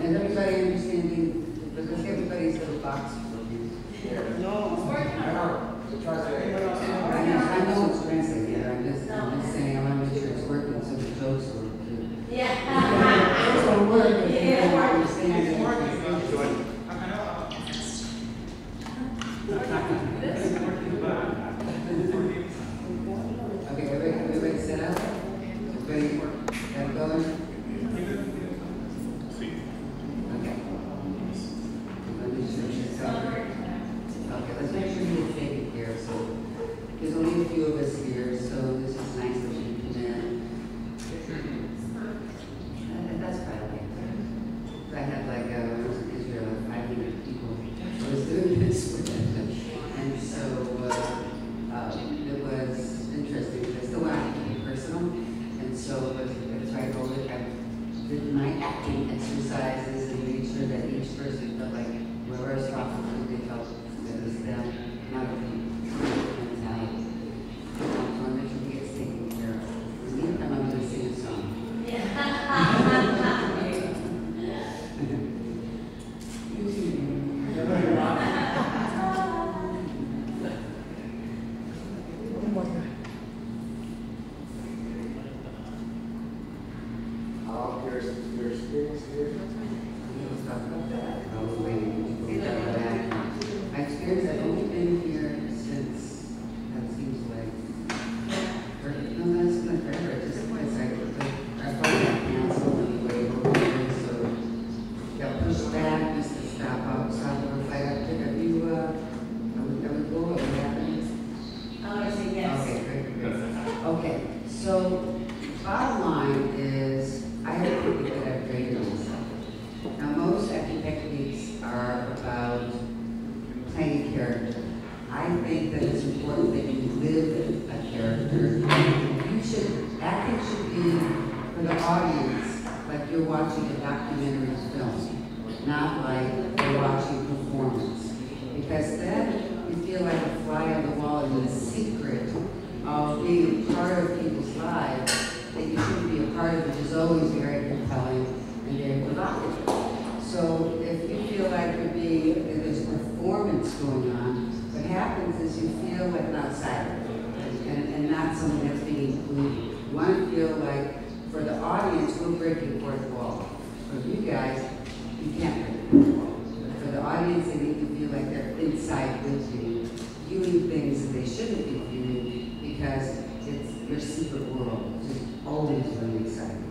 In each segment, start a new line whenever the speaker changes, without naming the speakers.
Is everybody understanding? Because everybody's little box working.
No.
I know it's translated. I'm just saying I want to make sure it's working so the jokes work too.
Yeah.
It's going to work if you don't
Yeah.
understand it. Okay, everybody set up? Everybody got it going? Okay. Let me switch this up. Okay, let's make sure you take it here. So there's only a few of us here, so this is nice that you come in. That's probably okay. I had like when I was in Israel, 500 people I was doing this with, and so it was interesting because I still wanted to be personal, and so as I go with, I did my acting exercises and made sure that each person felt like whoever I was talking to, they felt that it was them, not a mentality. So I want to make sure we get taken care of. In the meantime, I'm going to sing a song.
Your experience here?
Let's talk about that. I was waiting to talk about that. My experience, I've only been here since, that seems like, no, that's been forever. Just because I thought that canceled anyway, so got pushed back just to stop over flight. Have you, I would go, what happened?
Oh, I say yes.
Okay, great. Okay, so bottom line is, I have to think that I've graded myself. Now, most acting techniques are about playing a character. I think that it's important that you live a character. Acting should be for the audience, like you're watching a documentary film, not like you're watching a performance. Because then you feel like a fly on the wall in the secret of being a part of people's lives that you shouldn't be a part of, which is always very compelling and very provocative. So if you feel like there's a performance going on, what happens is you feel like an outsider and not something that's being included. You want to feel like, for the audience, we're breaking fourth wall. For you guys, you can't break the fourth wall. But for the audience, they need to feel like they're inside with you, viewing things that they shouldn't be viewing because it's your secret world. It's always really exciting.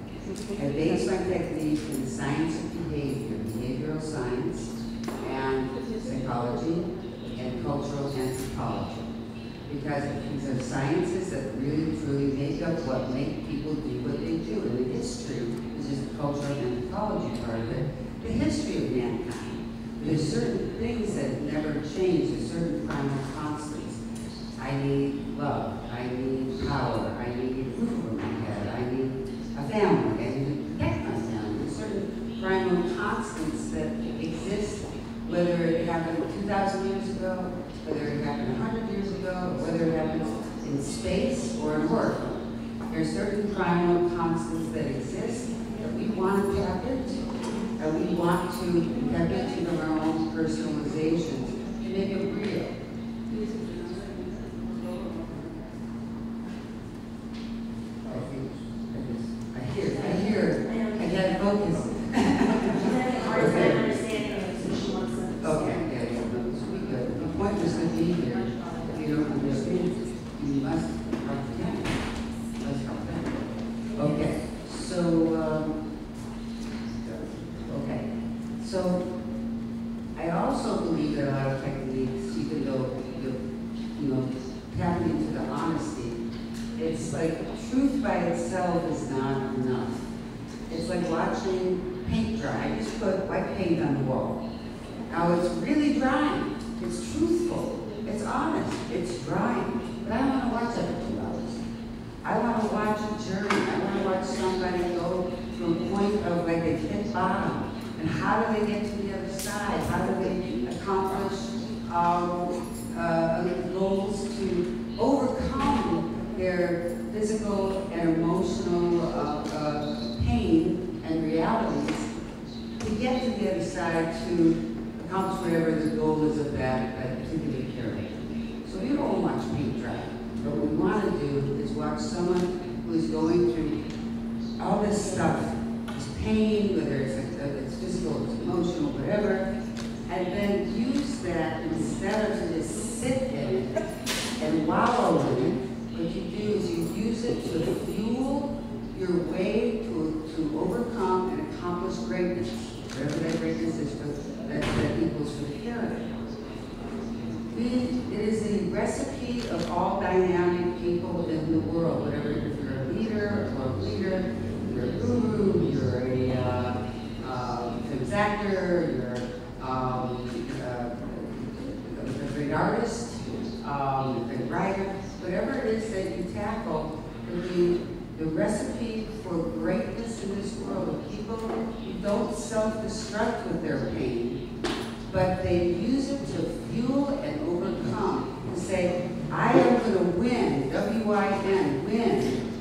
I base my technique in the science of behavior, behavioral science, and psychology, and cultural anthropology. Because these are sciences that really, truly make up what make people do what they do. And the history, which is the cultural anthropology part of it, the history of mankind. There's certain things that never change. There's certain primal constants. I need love. I need power. I need a roof over my head. I need a family. I need to protect my family. There's certain primal constants that exist, whether it happened 2,000 years ago, whether it happened 100 years ago, whether it happens in space or in horror film. There are certain primal constants that exist that we want to tap into. And we want to tap into from our own personalizations to make it real. I can't focus. Okay, yeah, so we good. The point is to be here. If you don't understand, you must help them. Let's help them. Okay, so I also believe that a lot of techniques, even though you're tapping into the honesty, it's like truth by itself is not enough. It's like watching paint dry. I just put white paint on the wall. Now it's really drying. It's truthful. It's honest. It's drying. But I don't want to watch that for 2 hours. I want to watch a journey. I want to watch somebody go from a point of like they hit bottom. And how do they get to the other side? How do they accomplish goals to overcome their physical and emotional pain and realities to get to the other side to accomplish whatever the goal is of that particular character. So we don't watch paint dry. But what we want to do is watch someone who is going through all this stuff, this pain, whether it's physical, it's emotional, whatever, and then use that instead of to just sit in it and wallow in it. What you do is you use it to fuel your way to overcome and accomplish greatness, whatever that greatness is that equals for the character. It is a recipe of all dynamic people in the world, whatever, if you're a leader, a world leader, you're a guru, you're a famous actor, you're a great artist, a great writer, whatever it is that you tackle, the recipe for greatness in this world of people who don't self-destruct with their pain, but they use it to fuel and overcome, to say, I am going to win, W-I-N, win,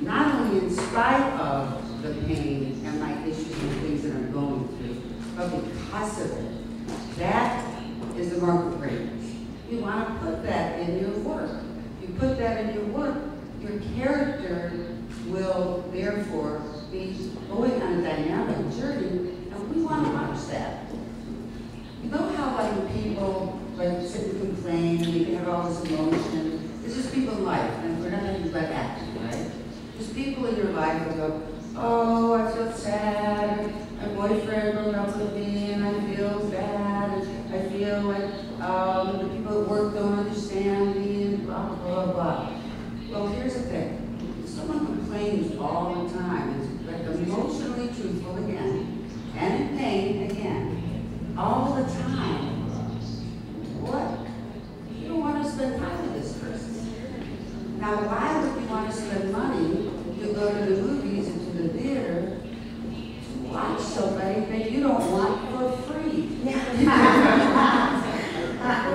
not only in spite of the pain and my issues and things that I'm going through, but because of it. That is the mark of greatness. You want to put that in your work. You put that in your work, your character will therefore be going on a dynamic journey, and we want to watch that. You know how like people like sit and complain, and they can have all this emotion. This is people in life, and we're not going to do about acting, right? There's people in your life who go, oh, I feel sad, my boyfriend broke up with me, and I feel sad, and I feel like the people at work don't understand me, and blah, blah, blah. Well, here's the thing. If someone complains all the time, is like emotionally truthful again, and in pain again, all the time, what? You don't want to spend time with this person. Now, why would you want to spend money to go to the movies and to the theater to watch somebody that you don't want for free?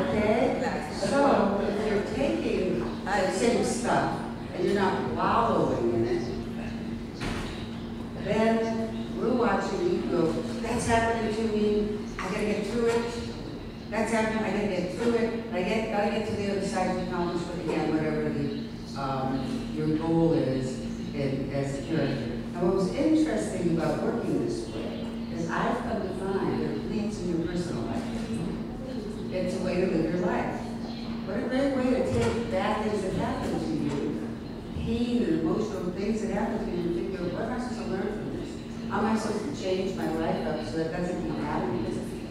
Okay? So, if you're taking the same stuff and you're not wallowing in it, then we're watching you go, that's happening to me, I gotta get through it. That's happening, I gotta get through it. I gotta get to the other side to accomplish what again, whatever your goal is as a character. Now what was interesting about working this way is I've come to find that it leads in your personal life. It's a way to live your life. What a great way to take bad things that happen to you, pain and emotional things that happen to you, and figure, what am I supposed to learn from this? How am I supposed to change my life up so that doesn't keep happening?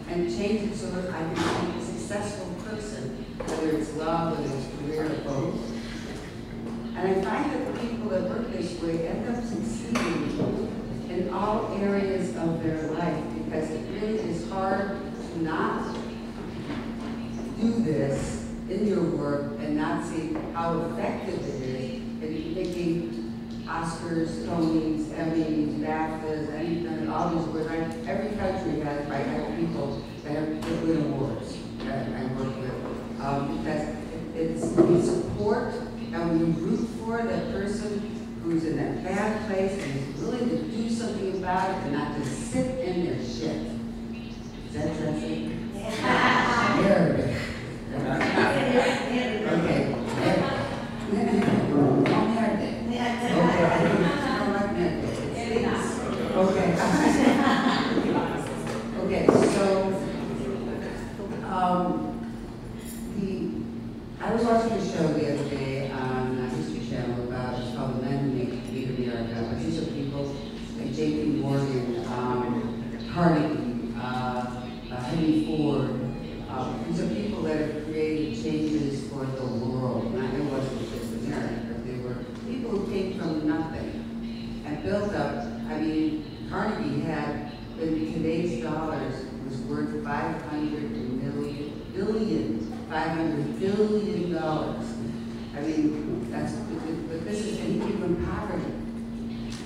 And change it so that I can be a successful person, whether it's love, whether it's career, or both. And I find that the people that work this way end up succeeding in all areas of their life, because it really is hard to not do this in your work and not see how effective it is in making Oscars, Tonys, Emmys, BAFTAs, anything, all these awards. Every country has people that have win awards that I work with. Because we support and we root for that person who's in that bad place and is willing to do something about it and not just sit in their shit. Is that it? Yeah. There it is. Okay. Okay. Okay, so I was watching a show the other day on History Channel about, it's called The Men Who Made America. But these are people like J.P. Morgan, Carnegie, Henry Ford. These are people that have created changes for the world. Now, it wasn't just America, but they were people who came from nothing and built up. I mean, Carnegie had, in today's dollars, was worth $500 billion. I mean, that's, but this is, and he came from poverty.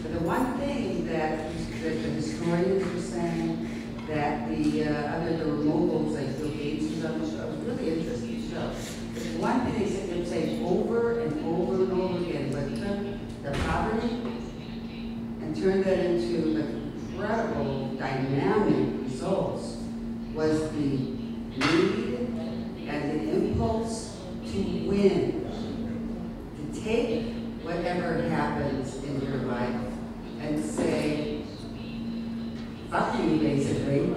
But the one thing that the historians were saying, that the moguls like Bill Gates was on the show, it was a really interesting show. But the one thing they would say over and over and over again, but took the poverty and turned that into an incredible dynamic dynamic results was the need and the impulse to win, to take whatever happens in your life and say, fuck you, basically.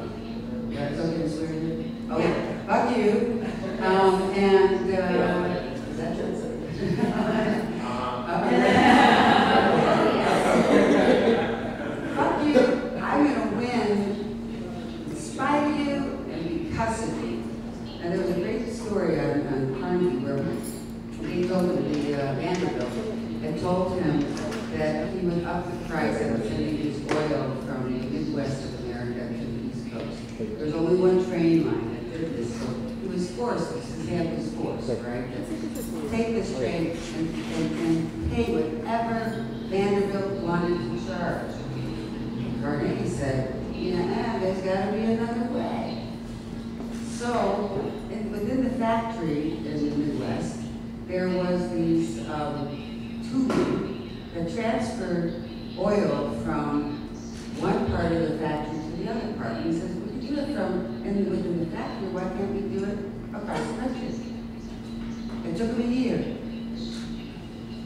That's okay to swear here? Oh, yeah. Fuck you. Is that fuck you, I'm going to win in spite of you and because of you. And there was a great story on Carnegie where he told him the Vanderbilt had told him that he would up the price of sending his oil from the Midwest of America to the East Coast. There was only one train line that did this, so he was forced, his hand was forced, right? To take this train and pay whatever Vanderbilt wanted to charge. Carnegie said, yeah, there's got to be another way. So, within the factory in the Midwest, there was these tubing that transferred oil from one part of the factory to the other part. And he says, we can do it within the factory, why can't we do it across the country? It took him a year.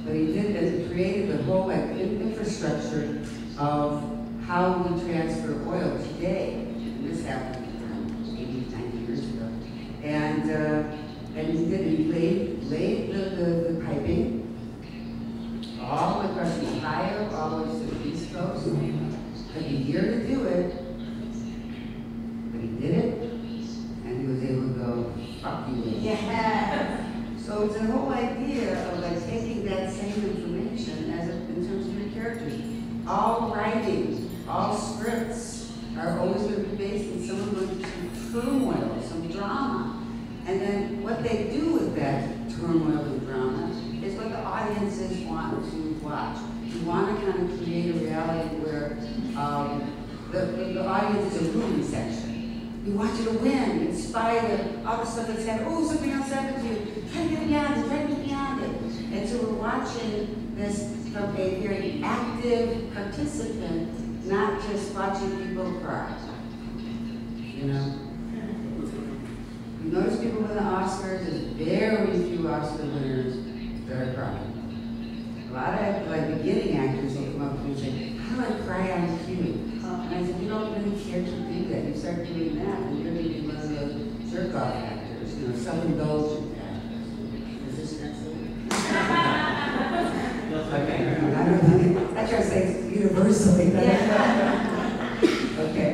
But he did it and created the whole infrastructure of how we transfer oil today. And this happened 80, 90 years ago. And he did it. He laid the piping all across Ohio, all the way to the East Coast. Took a year to do it, but he did it, and he was able to go, fuck you.
Yeah.
So it's a whole idea of like taking that same information in terms of your characters. All writing, all scripts are always going to be based in some turmoil, some drama. And then what they do with that turmoil and drama is what the audiences want to watch. You want to kind of create a reality where the audience is a movie section. You want you to win in spite of all the stuff that's happened. Oh, something else happened to you. Try to get beyond it, try to get beyond it. And so we're watching this from a very active participant, not just watching people cry. You know? You notice people win the Oscars, there's very few Oscar winners that are crying. A lot of like beginning actors will come up to me and say, how do I cry on cue? And I said, you don't really care to do that. You start doing that, and you're going to be one of those jerk-off actors, self-indulgent actors. Is this next one? Okay, I don't know. I try to say it universally. Okay,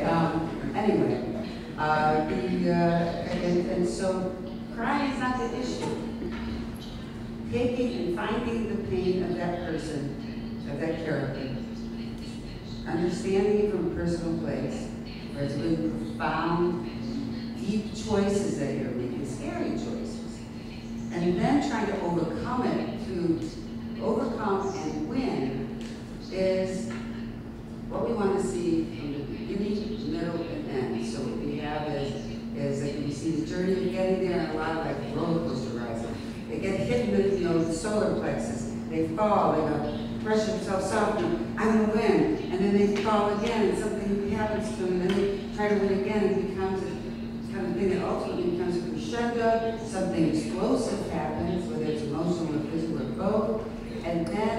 anyway. And so crying is not the issue. Taking and finding the pain of that person, of that character, understanding it from a personal place, where it's really profound, deep choices that you're making, scary choices, and then trying to overcome it, to overcome and win, is what we want to see from the beginning, middle, and end. So what we have is like we see the journey of getting there, and a lot of like roller coaster rides. They get hit with the solar plexus. They fall. They go brush themselves off. And I'm gonna win, and then they fall again, and something happens to them, and then they try to win again, and it becomes a kind of thing that ultimately becomes a crescendo. Something explosive happens, whether it's emotional or physical or both, and then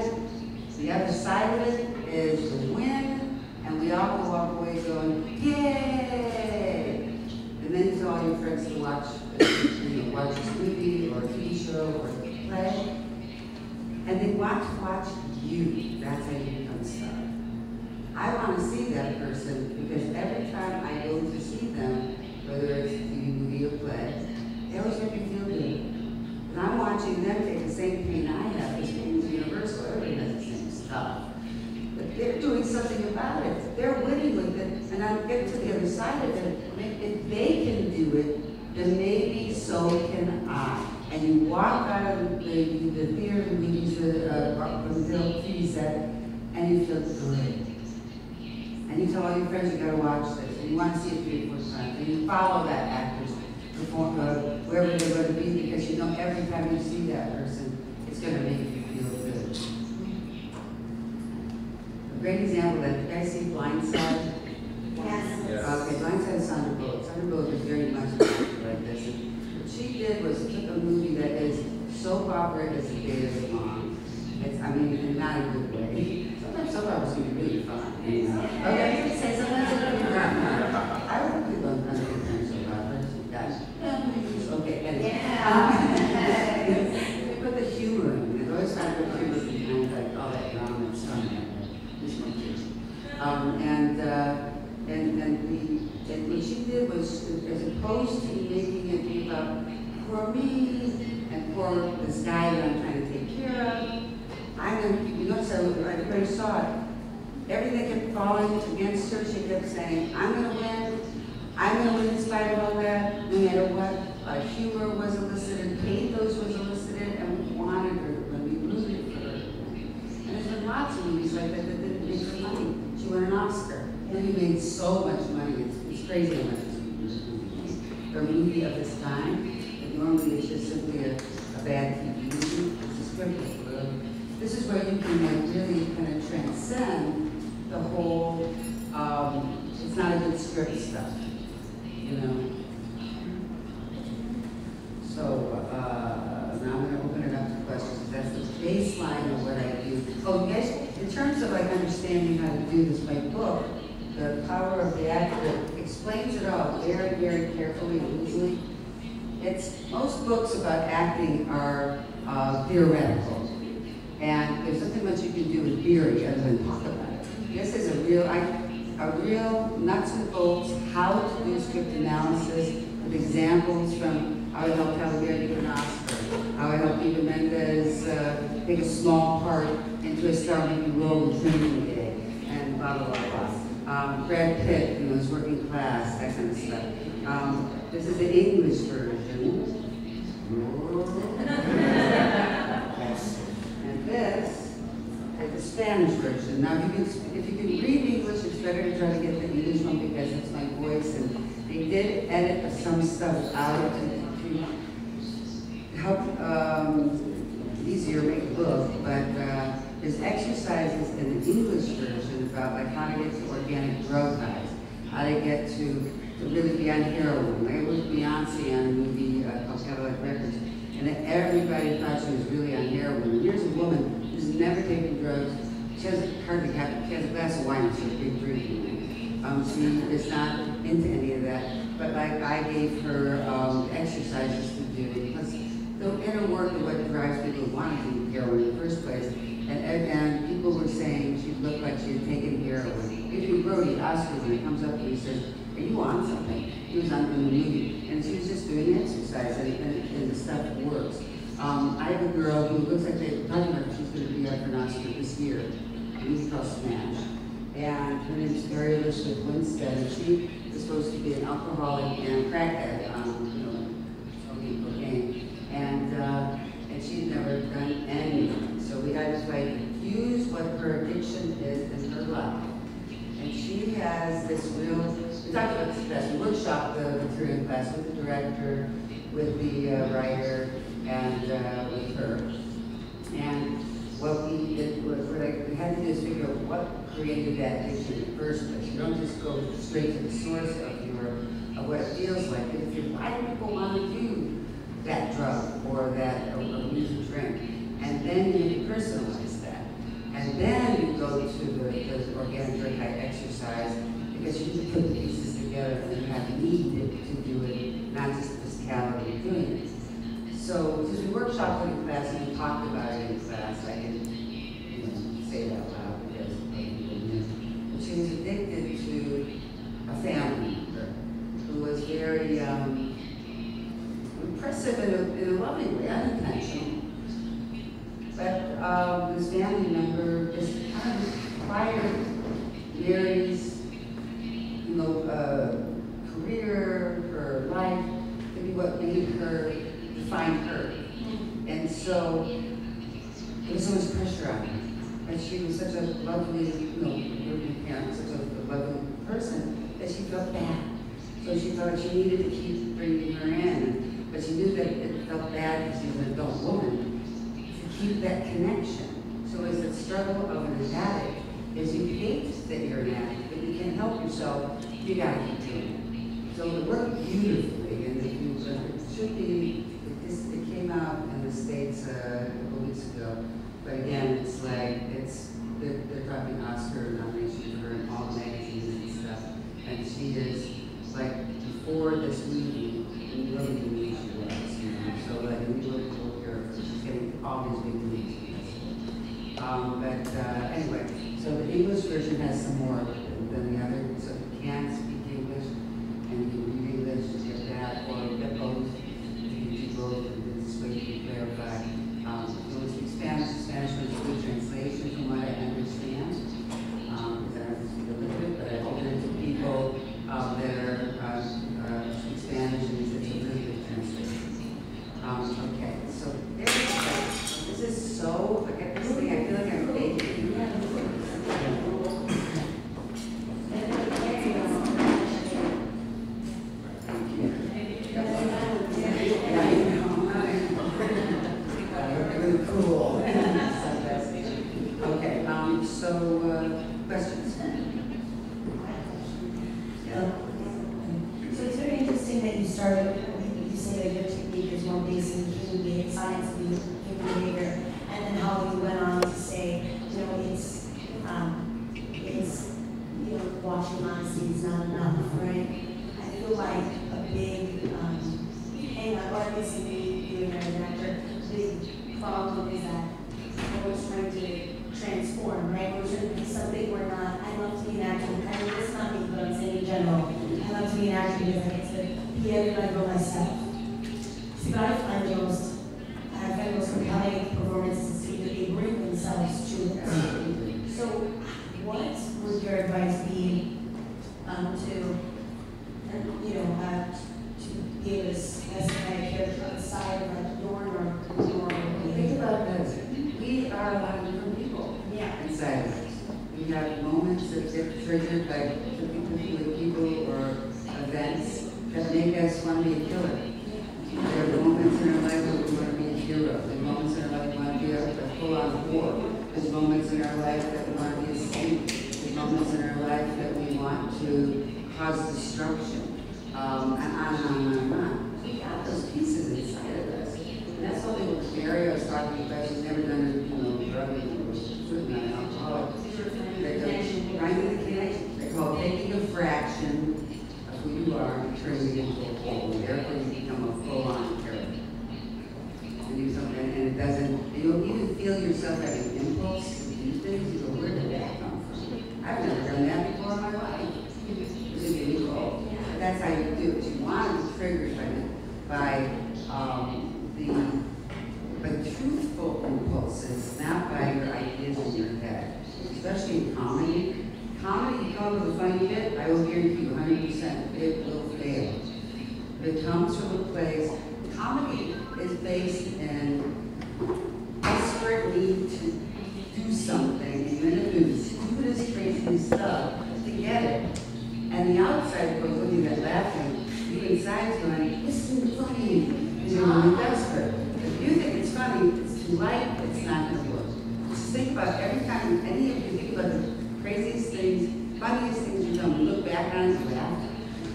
the other side of it is the win, and we all will walk away going, yay! And then you tell all your friends to watch, watch this movie or a TV show or a play, and they want to watch you. That's how you become a star. I want to see that person because every time I go to see them, whether it's a TV movie or play, they always make me feel good. And I'm watching them take the same pain I have. This pain is universal. Everybody has the same stuff. But they're doing something about it. They're winning with it. And I'm getting to the other side of it. If they can do it, then maybe so can I. And you walk out of the theater movies from the TV set, and you feel good. And you tell all your friends, you gotta watch this, and you want to see it 3 or 4 times, and you follow that actor's perform wherever they're going to be, because you know every time you see that person, it's going to make you feel good. A great example, that you guys see Blindside?
Yes.
opera is a day as long. It's, I mean, in not a good way. Sometimes soap operas can be really fun. You know? Okay, you say sometimes it's really fun. I would be on good soap operas. Okay, anyway. We put the humor in. There's always found good humor behind like all that drama and stuff like that. And what she did was, as opposed to making it be about for me and for this guy that I'm trying to take care of, I'm going to, you know, so everybody saw it. Everything that kept falling against her, she kept saying, I'm going to win. I'm going to win in spite of all that, no matter what. Humor was elicited, pathos was elicited, and we wanted her to win. We rooted for her to win. And there's been lots of movies like that that didn't make her money. She won an Oscar. And we made so much money. It's crazy how much for a movie of this time. But normally it's just simply a bad TV movie. It's a script. This is where you can like really kind of transcend the whole, it's not a good script stuff, you know. So now I'm going to open it up to questions. That's the baseline of what I do. Oh, yes, in terms of like understanding how to do this, my book, The Power of the Actor, explains it all very, very carefully and easily. Most books about acting are theoretical. And there's nothing much you can do with theory other than talk about it. This is a real nuts and bolts, how to do script analysis with examples from how I helped Cavalieri get an Oscar, how I helped Eva Mendes take a small part into a starring role in Training Day, and blah, blah, blah, blah. Brad Pitt, you know, his working class, that kind of stuff. This is the English version. And this is the Spanish version. Now, if you can read English, it's better to try to get the English one because it's my voice. And they did edit some stuff out to help easier make the book. But there's exercises in the English version about like how to get to organic drug highs, how to get to really be on heroin. Like it was Beyonce on a movie called Cadillac Records. And everybody thought she was really on heroin. And here's a woman who's never taken drugs. She has a glass of wine, she's a big drinking. She is not into any of that. But like I gave her exercises to do. Plus, the inner work of what drives people to want to do heroin in the first place. And people were saying she looked like she had taken heroin. Adrian Brody, Oscar, when he comes up and he says, "Are you on something?" He was on the movie, and she was just doing exercise, and the stuff works. I have a girl who looks like they're talking about she's going to be up for an Oscar this year. A movie called Smash. And her name is Mary Elizabeth Winstead, and she is supposed to be an alcoholic and crackhead, smoking cocaine. And she's never done anything. So we had to like use what her addiction is in her life. And she has this real, we talked about this class, we workshopped the material class with the director, with the writer, and with her. And what we did was, we had to do is figure out what created that addiction in the first place. You don't just go straight to the source of what it feels like. If you, why do people want to do that drug or that or use a drink? And then you personalize that. And then you go to the organic drug high exercise because you need to put the pieces together and you have need to do it, not just the physicality of doing it. So since we workshopped in class and we talked about it in class, I didn't say it out loud because but she was addicted to a family member who was very impressive in a loving way, unintentional. But this family member just kind of acquired Mary's, career, her life, to be what made her define her. And so there was so much pressure on her. And she was such a lovely, working parent, such a lovely person that she felt bad. So she thought she needed to keep bringing her in. But she knew that it felt bad because she was an adult woman. Keep that connection. So it's the struggle of an addict is you hate that you're an addict, but you can't help yourself, you gotta keep doing it. So it worked beautifully, and it should be it came out in the States a couple weeks ago, but again, it's like, they're talking Oscar nomination for her in all the magazines and stuff, and she is, like, before this movie, we really knew who she was, you know, so like, we look her, she's getting all these big movies. Anyway, so the English version has some more than the other, so if you can't speak English, and you can read English, you get that, or get both, you can do both, and this way you can clarify. If you want to speak Spanish, Spanish was a good translation from what I understand, because I don't speak a little bit, but I've given it to people that speak Spanish, and it's a really good translation. Okay, so there we go. This is so, I get this thing, I feel like I'm baking. Questions? Yeah.
So it's very interesting that you started, you say that your technique is more based in human behavior, science of human behavior, and then how you went on to say, you know, it's you know, watching honesty is not enough, right? I feel like a big hang up, or at least in being an actor, the big problem is that we're always trying to transform, right? We're trying to be something we're not. I love to be an actor. I mean, it's not me, but I'm saying in general. I love to be an actor because I get to be everybody but myself. See, but I find the most compelling performances to that they bring themselves to it. So, what would your advice be to be able to specify a character outside of like your normal?
Think about this. We are a lot of different people.
Yeah.
Inside of us. We have moments that get triggered by particular people or events that make us want to be a killer. There are moments in our life where we want to be a hero. There are moments in our life we want to be a full-on war. There's moments in our life that we want to be a saint. There's moments in our life that we want to cause destruction. And on and on and on. We got those pieces inside of us. And that's what Mary was talking about. She's never done it, you know, drug or certain alcoholic. They call taking a fraction of who you are and turning it into a whole. Therefore, you become a full-on character. And do something, and it doesn't, you don't even feel yourself having impulse to do things. You go, where did that come from? I've never done that before in my life. This is really cool. But that's how you do it. You want to be triggered by the truthful impulses, not by your ideas in your head. Especially in comedy. Comedy, you come up with a funny bit, I will guarantee you 100% it will fail. If it comes from a place, comedy is based in desperate need to do something, and you're going to do the stupidest, crazy stuff to get it. And the outside goes looking at laughing, you inside is going, this isn't funny, and you're really desperate. If you think it's funny, it's too light, it's not going to work. Just think about every time any of you think about the craziest things, funniest things you've done. We look back on it and laugh.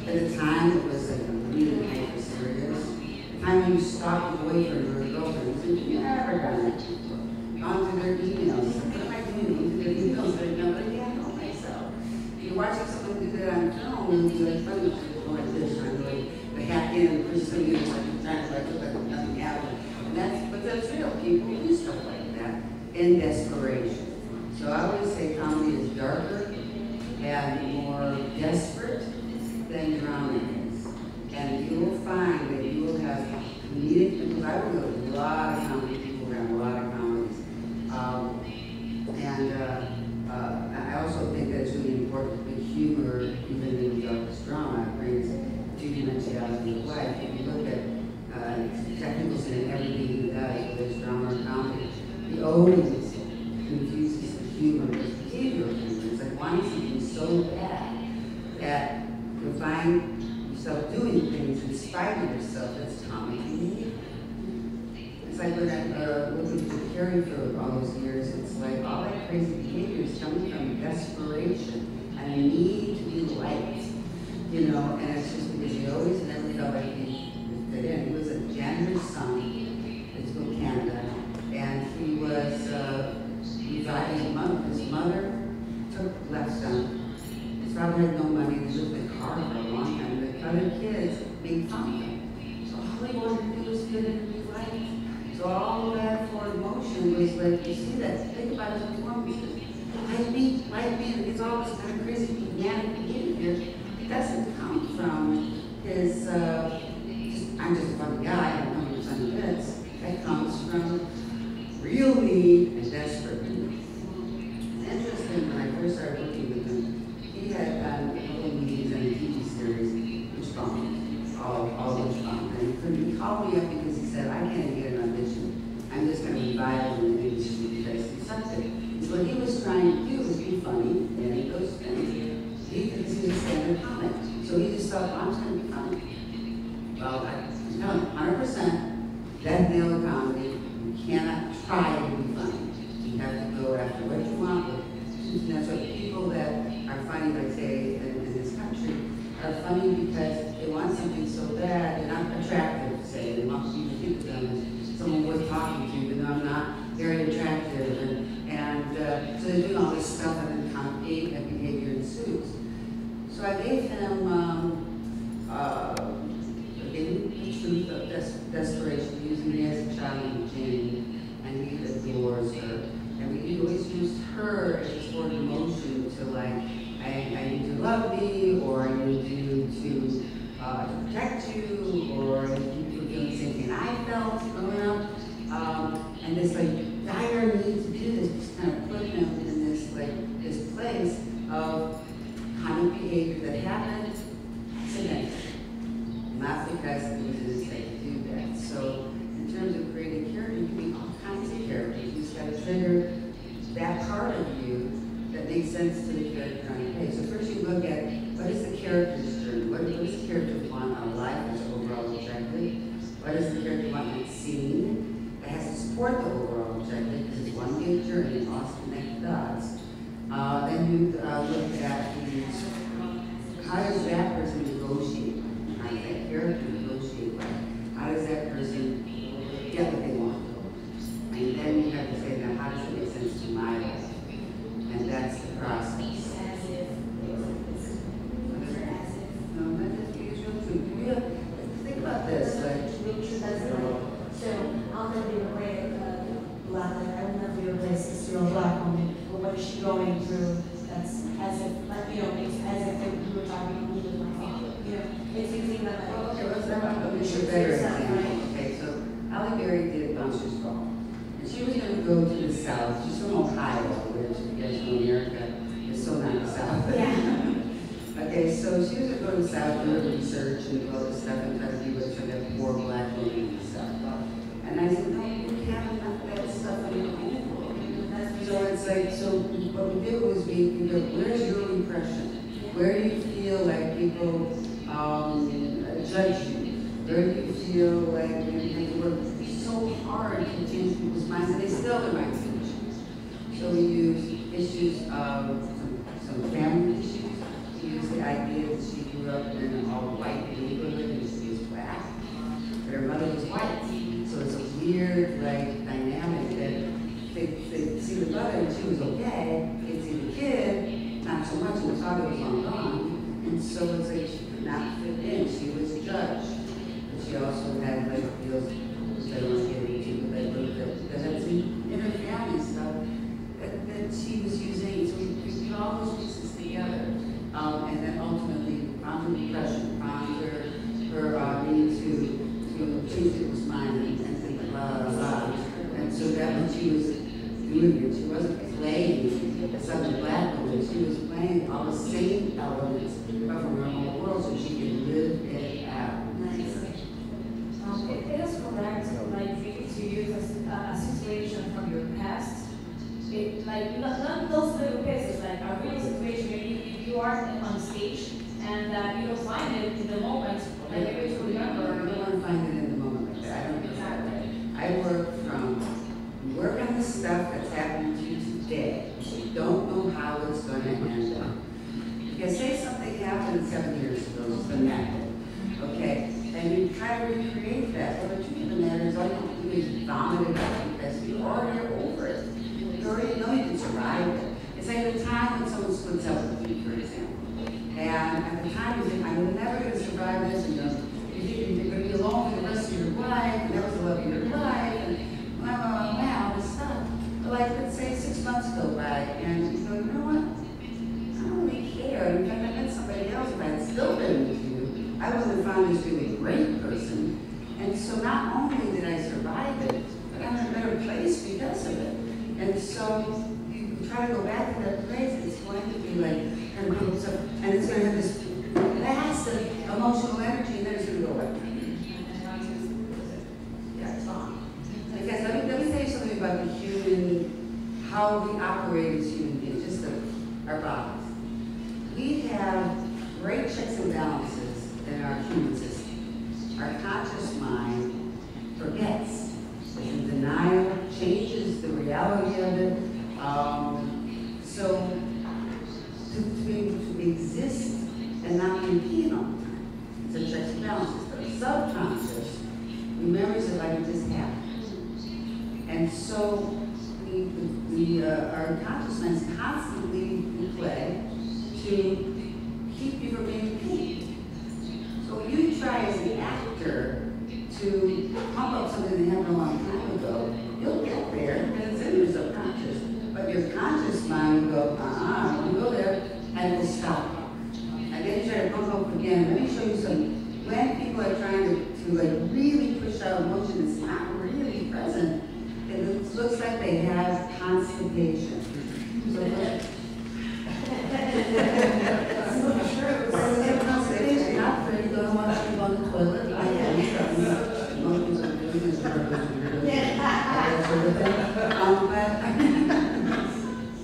At the time, it was like really hyper serious. The time when you stalked your boyfriend or your girlfriend, you never done it before. Gone through their emails. What am I doing? Going through their emails right now, but I know myself. You're watching someone do that on film, and you're like, funny, like this, or like the hack in, and push something in, like you're trying to like look like nothing happened. But that's real. People do stuff like that in desperation. So I always say comedy is darker and more desperate than drama is. And you will find that you will have comedic, because I work with a lot of comedy people around a lot of comedies. I also think that it's really important to put humor, even in the darkest drama, it brings two-dimensionality of life. If you look at technical sin in everything he does, whether it's drama or comedy, he always confuses the humor with behavioral humor. It's like wanting something so bad that you'll find yourself doing things in spite of yourself that's comedy. It's like when I looked at Carrie for all those years, it's like all that crazy behavior is coming from desperation and a need to be liked, you know, and it's just because he always never felt like he fit in. He was a generous son. had no money, they lived in a car for a long time, the other kids made fun of them. So all they wanted to do was fit in and be liked. So all that forward motion was like, you see that, think about his performances. Like me, and it's all this kind of crazy manic behavior. It doesn't come from his, I'm just a funny guy, I don't know what's on the bits. That comes from real need and desperate need. It's interesting, when I first started working with him, he had done a couple of meetings in a TV series, which bombed, all which bombed. And he called me up because he said, I can't get an audition. I'm just going to revive him in the industry because he sucked it. So what he was trying to do was be funny, and he goes things. He thinks he's a stand-up comic. So he just thought, well, I'm just going to be funny. Well, no, 100%, that nail of comedy, you cannot try to be funny. You have to go after what you want. And that's what people that are funny, like say, in this country, are funny because they want something so bad, they're not attractive, say, they want people to think of them as someone worth talking to, even though I'm not very attractive. And so they're doing all this stuff and then comedy and behavior ensues. So I gave him the truth of desperation, using me as a child in Jane, and he adores her. And we always used her as a sort of emotion to like, I need you to love me, or I need you to protect you, or you were feeling the same thing I felt growing up. And this like dire need to do this just kind of put him in this like this place of kind of behavior that happened accidentally, not because it was in his head to do that. So in terms of creating character, you can be all kinds of characters. You just got to trigger that part of you that makes sense to the character on the page. So first you look at what is the character's journey? What does the character want out of life as an overall objective? What does the character want in scene? It has to support the overall objective because it's one big journey, all connected dots. Then you look at how does that person negotiate? How does that character negotiate? How does that person get what they want? And then you have to say, now how does it make sense to my life? And that's the process. No, that just is real truth. Think about this.
So I'm going to be a great black, I will never be a great 6-year-old black woman, but what is she going through? That's as if, like, you know, it's as if we were talking to my father. You know, it's using that.
Okay, let's have a better example. Okay, so Halle Berry did Bouncer's Ball. And she was going to go to the South. She's from Ohio, which, you guys know, America is so not the South.
Yeah.
Okay, so she was going to go to the South, do her research and do all this stuff and try to be with some of that poor black women in the South. And I said, no, we have enough of that stuff in your home. So it's like, so what we did was we go, where's your impression? Where do you feel like people judge you? Where do you feel like you work so hard to change people's minds, and they still are mind change? So we use issues of some family issues. We use the idea that she grew up in an all-white neighborhood and she was black, but her mother was white. So it's a weird, like, dynamic that they see the mother and she was okay, they see the kid, not so much, and the father was long gone. And so it's like she could not fit in, she was judged. But she also had like feels, I don't want to get into, but that had some inner family stuff that she was using. So we put all those pieces together. And then ultimately found her depression, found her need to change people's mind and think blah, blah, blah. And so that when she was doing it, she wasn't playing a Southern black woman, she was playing all the same elements from her own world so she could live it out.
Nice.
It is correct, like, to use a situation from your past. Like, not those little cases, like a real situation where you are on stage and you don't find it in the moment, like maybe to remember.
I don't want to find it in the moment like that. I don't do that way. I work on the stuff that's happening to you today. You don't know how it's going to end up. Because say something happened 7 years ago, it's been that way, okay? And you try to recreate that. Well, the truth of the matter is all you have to do is vomit it out because you already are over it. You already know you can survive it. It's like the time when someone splits up with you, for example. this really great person. And so not only did I survive it, but I'm in a better place because of it. And so you try to go back to that place, it's going to be like, kind of build stuff, and it's going to have this vast emotional energy, and then it's going to go away. Yeah, it's gone. Because let me tell you something about the human, how we operate as human beings, just our bodies. We have great checks and balances in our human system. Our conscious mind forgets, is in denial, changes the reality of it. So to be able to exist and not be in pain all the time, it's a checks and balances. But subconscious remembers it like it just happened. And so our conscious mind is constantly in play to keep you from being in pain. So when you try as an actor to pump up something that happened a long time ago, you'll get there, and it's in your subconscious. But your conscious mind will go, I won't go there, and it will stop. And then you try to pump up again. Let me show you some, when people are trying to like really push out emotion, it's not really present. It looks like they have constipation. So constipation, not for you don't want to go on the toilet. I am. Most people are doing this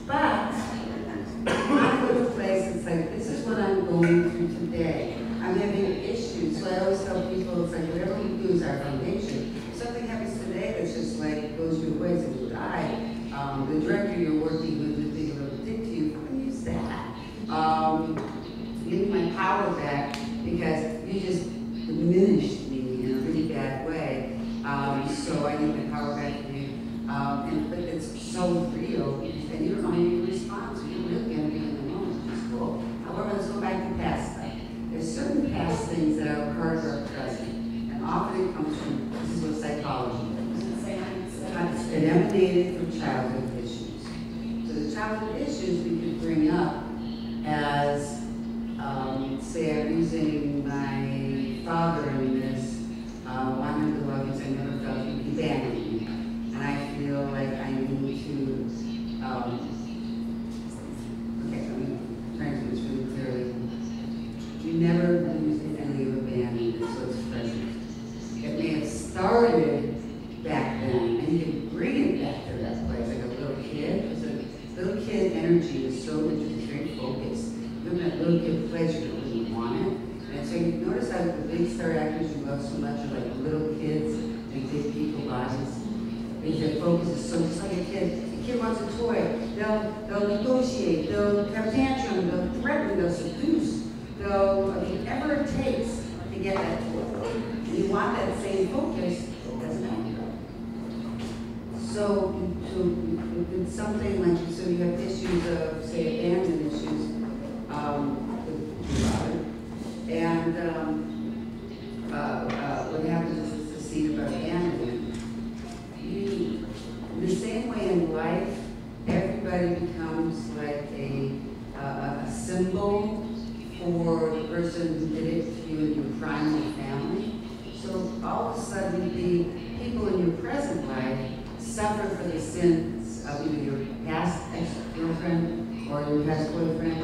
but I go to a place, it's like, this is what I'm going through today. I'm having issues. So I always tell people, it's like, whatever we do is our foundation. If something happens today that's just like, goes your way, so you die. The director you're working with is being able to dick to you, I can use that. Give me my power back because you just diminished me in a really bad way. So I need my power back from you. But it's so real, and you don't know how you respond, so you're really going to be in the moment, which is cool. However, let's go back to past stuff. There's certain past things that are part of our present, and often it comes from, this is what psychology is. It emanated from childhood issues. So the childhood issues we could bring up as, say I'm using my father in this, wanting to love you, I never felt he abandoned me. And I feel like I need to, okay, I'm trying to do this really clearly. You never lose any of abandonment, so it's present. It may have started back then, and you can bring it back to that place, like a little kid, because a little kid energy is so just very focused. You're in that little kid place, you don't really want it. And so you notice how the big star actors you love so much are like little kids and big people bodies. Because their focus is so just like a kid. The kid wants a toy. They'll negotiate. They'll have tantrum. They'll threaten. They'll seduce. They'll whatever it takes to get that toy. And you want that same focus as an actor. So it's something like so you have issues of say abandonment issues with your father, and what happens is the scene about abandonment. In the same way in life, everybody becomes like a symbol for the person who did it to you in your primal family. So all of a sudden, the people in your present life suffer for the sins of either your past ex-girlfriend or your past boyfriend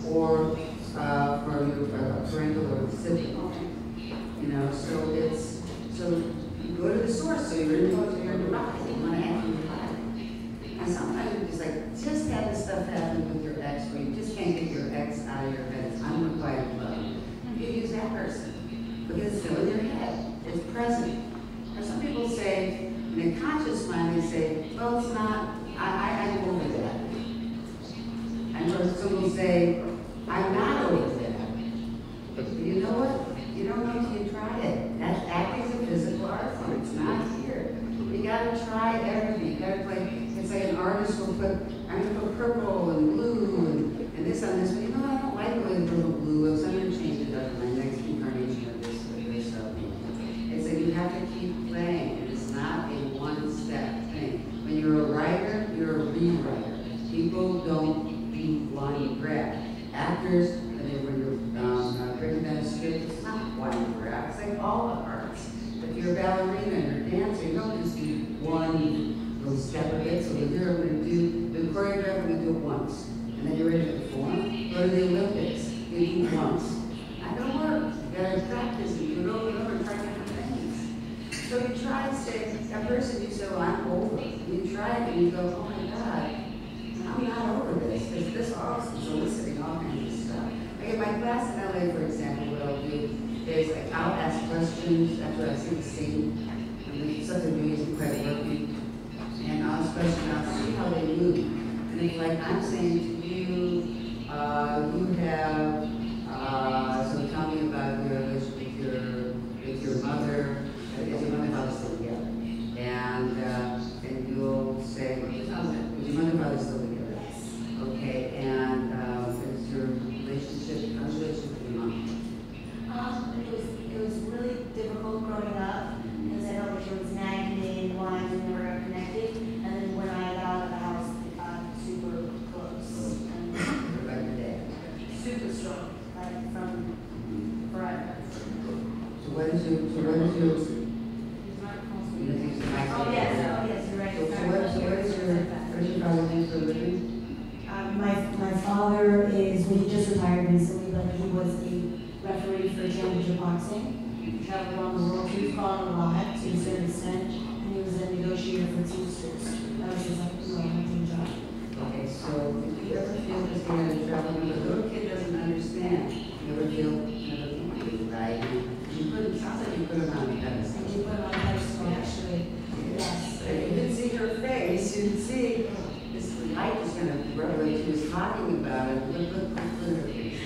or for your parental or sibling. You know, so it's you go to the source, so you're in your body, you want to act in your body. And sometimes you just have this stuff happen with your ex, where you just can't get your ex out of your head. It's unrequited love. You use that person because it's still in your head. It's present. Or some people say, in a conscious mind, they say, well, it's not. I'm over that. And or some will say, I'm not over that. But you know what? You don't know until you try it. That's acting is a physical art form. It's not here. You gotta try everything. You gotta play. It's like an artist will put, I'm gonna put purple and blue and this on this, but you know what? I don't like the way the purple blue looks. I'm gonna change it up in my next incarnation of this stuff. It's like you have to keep playing. It's not a one-step thing. When you're a writer, you're a rewriter. People don't do line grab. Actors, when you're written down a script, it's not one grab. it once. And then you're ready to perform. Go to the Olympics. You do it once. That don't work. You gotta practice and do it over and over and try different things. So you try to say, that person, you say, well, I'm over. And you try it and you go, oh my God, I'm not over this. Because this also is eliciting all kinds of stuff. Like in my class in LA, for example, what I'll do is like, I'll ask questions after I see the scene. And something new isn't quite working. And I'll ask questions, I'll see how they move. And if like I'm saying to you, you have, so tell me about your relationship with your mother, is your mother and father still together? And you'll say, well, is your mother and father still together?
Yes.
Okay, and is your relationship, how's your relationship with your mom?
It was really difficult growing up because I felt like she was nagging me and wanting to never got connected. And then when I got out of the house, we got super close. And
What about your dad?
super strong, like from forever.
So what is your, you know, things that might
Oh yes, you're right.
So what is your father's name for a living?
My father is, well, he just retired recently, but he was a referee for championship boxing. He traveled around the world. He was called a lot to a certain extent, and he was a negotiator for Teamsters. That was his hunting job.
Okay, so if you ever feel this kind of trouble, when the little kid doesn't understand, you ever feel, right? You put it, sounds like you put it on the pedestal.
And he put it on pedestal, actually. Yes.
If you didn't see her face, you didn't see this light was going to grow, and she was talking about it. Look her face.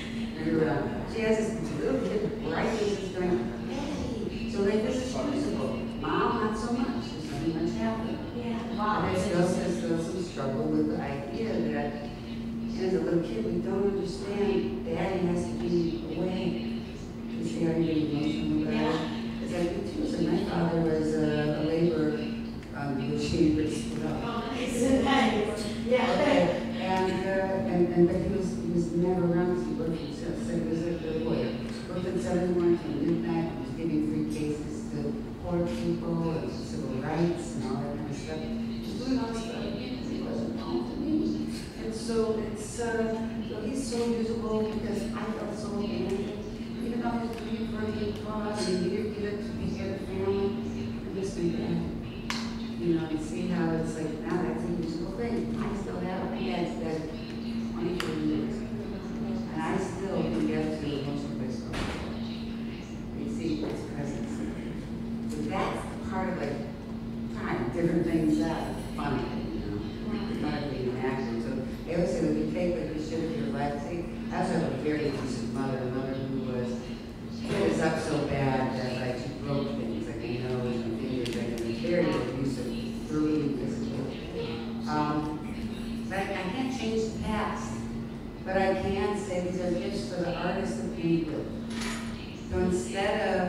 She has this little kid right as it's going, hey. So like this is usable. Mom, not so much. There's nothing much happening.
Yeah. Wow.
And there's still some struggle with the idea that as a little kid we don't understand daddy has to be away. You see how you get emotional about it? It's like me too. So my father was a labor negotiator.
Yeah.
Okay. And but he was never around because he worked for he was a lawyer. Worked at 71 till midnight. He was giving free cases to poor people and civil rights and all that kind of stuff. He was doing all this stuff. He wasn't home to me. And so it's so he's so usable because I felt so abandoned. Even though I was doing for a good cause and you get to be here the family, and this and that. You know, and see how it's like now that's a usable thing. I still have a dad that's 23 years. And I still can get to emotional baseball. You see his presence. So that's part of like trying different things out. Fun, you know. Fun being an actor. So they always say that you take what you should of your life. See, I also have a very abusive mother, a mother who was was up so bad that like she broke things, like you know, and fingers, like it was very abusive, brutally physical. But I can't change the past. But I can say these are gifts for the artist to paint with. So instead of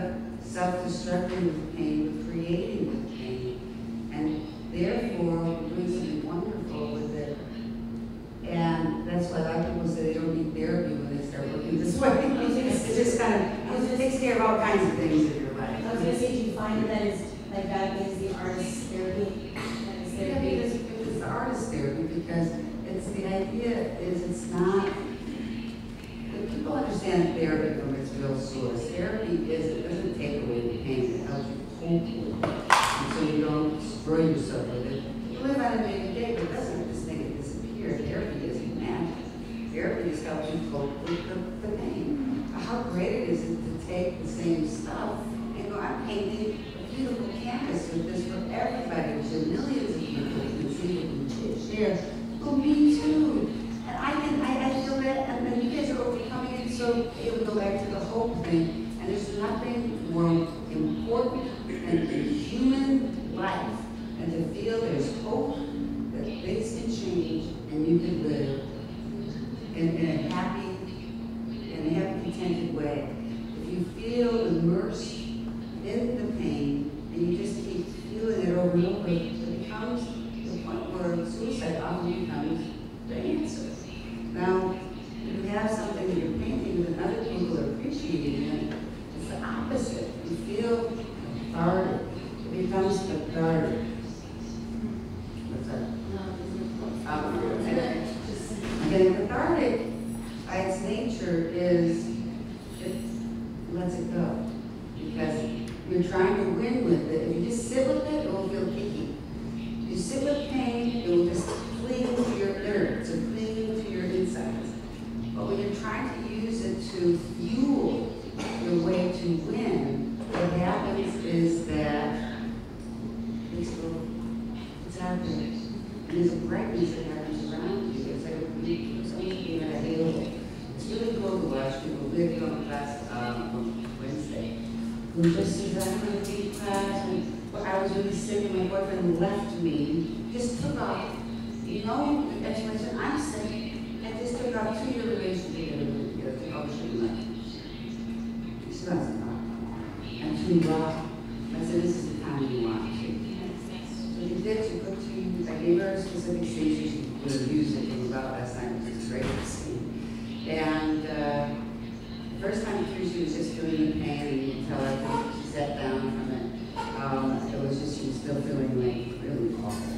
self-destructing with pain, we're creating with pain. And therefore, we're doing something wonderful with it. And that's why a lot of people say they don't need therapy when they start working this way. It just kind of, it takes care of all kinds of things in your life.
I was going to say, do you find that is like that is the artist's therapy?
Yeah, because it's the artist therapy, because it's the idea is it's not, when people understand therapy from its real source, therapy is, it doesn't take away the pain, it helps you cope with it. And so you don't destroy yourself with it. You live on a day-to-day, but it doesn't just make it disappear. Therapy isn't magic. Therapy just helps you cope with the pain. How great it is to take the same stuff and go, I'm painting a beautiful canvas with this for everybody. There's millions of people who can see what you did share. Oh, me too. And I feel that, and then you guys are overcoming it, so it would go back to the hope thing. And there's nothing more important than the human life than to feel there's hope, that things can change, and you can live in a happy, contented way. If you feel immersed in the pain, and you just keep feeling it over and over, it becomes the point where suicide often becomes the answer. Now, if you have something that you're painting and other people are appreciating it, it's the opposite. You feel cathartic. It becomes cathartic. What's that?
Just
lets it go. Because you're trying to win with it. If you just sit with it, it will feel icky. If you sit with pain, it will just cling to your nerves or cling to your insides. But when you're trying to use it to fuel your way to win, what happens is that it's out there. And there's a brightness that happens around you. It's like it's almost being at a halo. It's really cool to watch people. We had on class Wednesday. Who just says, I'm going to teach class, and I was really sick, and my boyfriend left me. Just took off. You know, and she said, I'm sick. And just took off 2-year relationship together. Oh, she left. She doesn't know. And she left. I said, this is the time you want to. So she did, she put I gave her a specific scene she would use it in about last night, which is a great scene. And the first time through, she was just feeling the pain, and you can tell her she sat down from it. It was just, she was still feeling like really awful.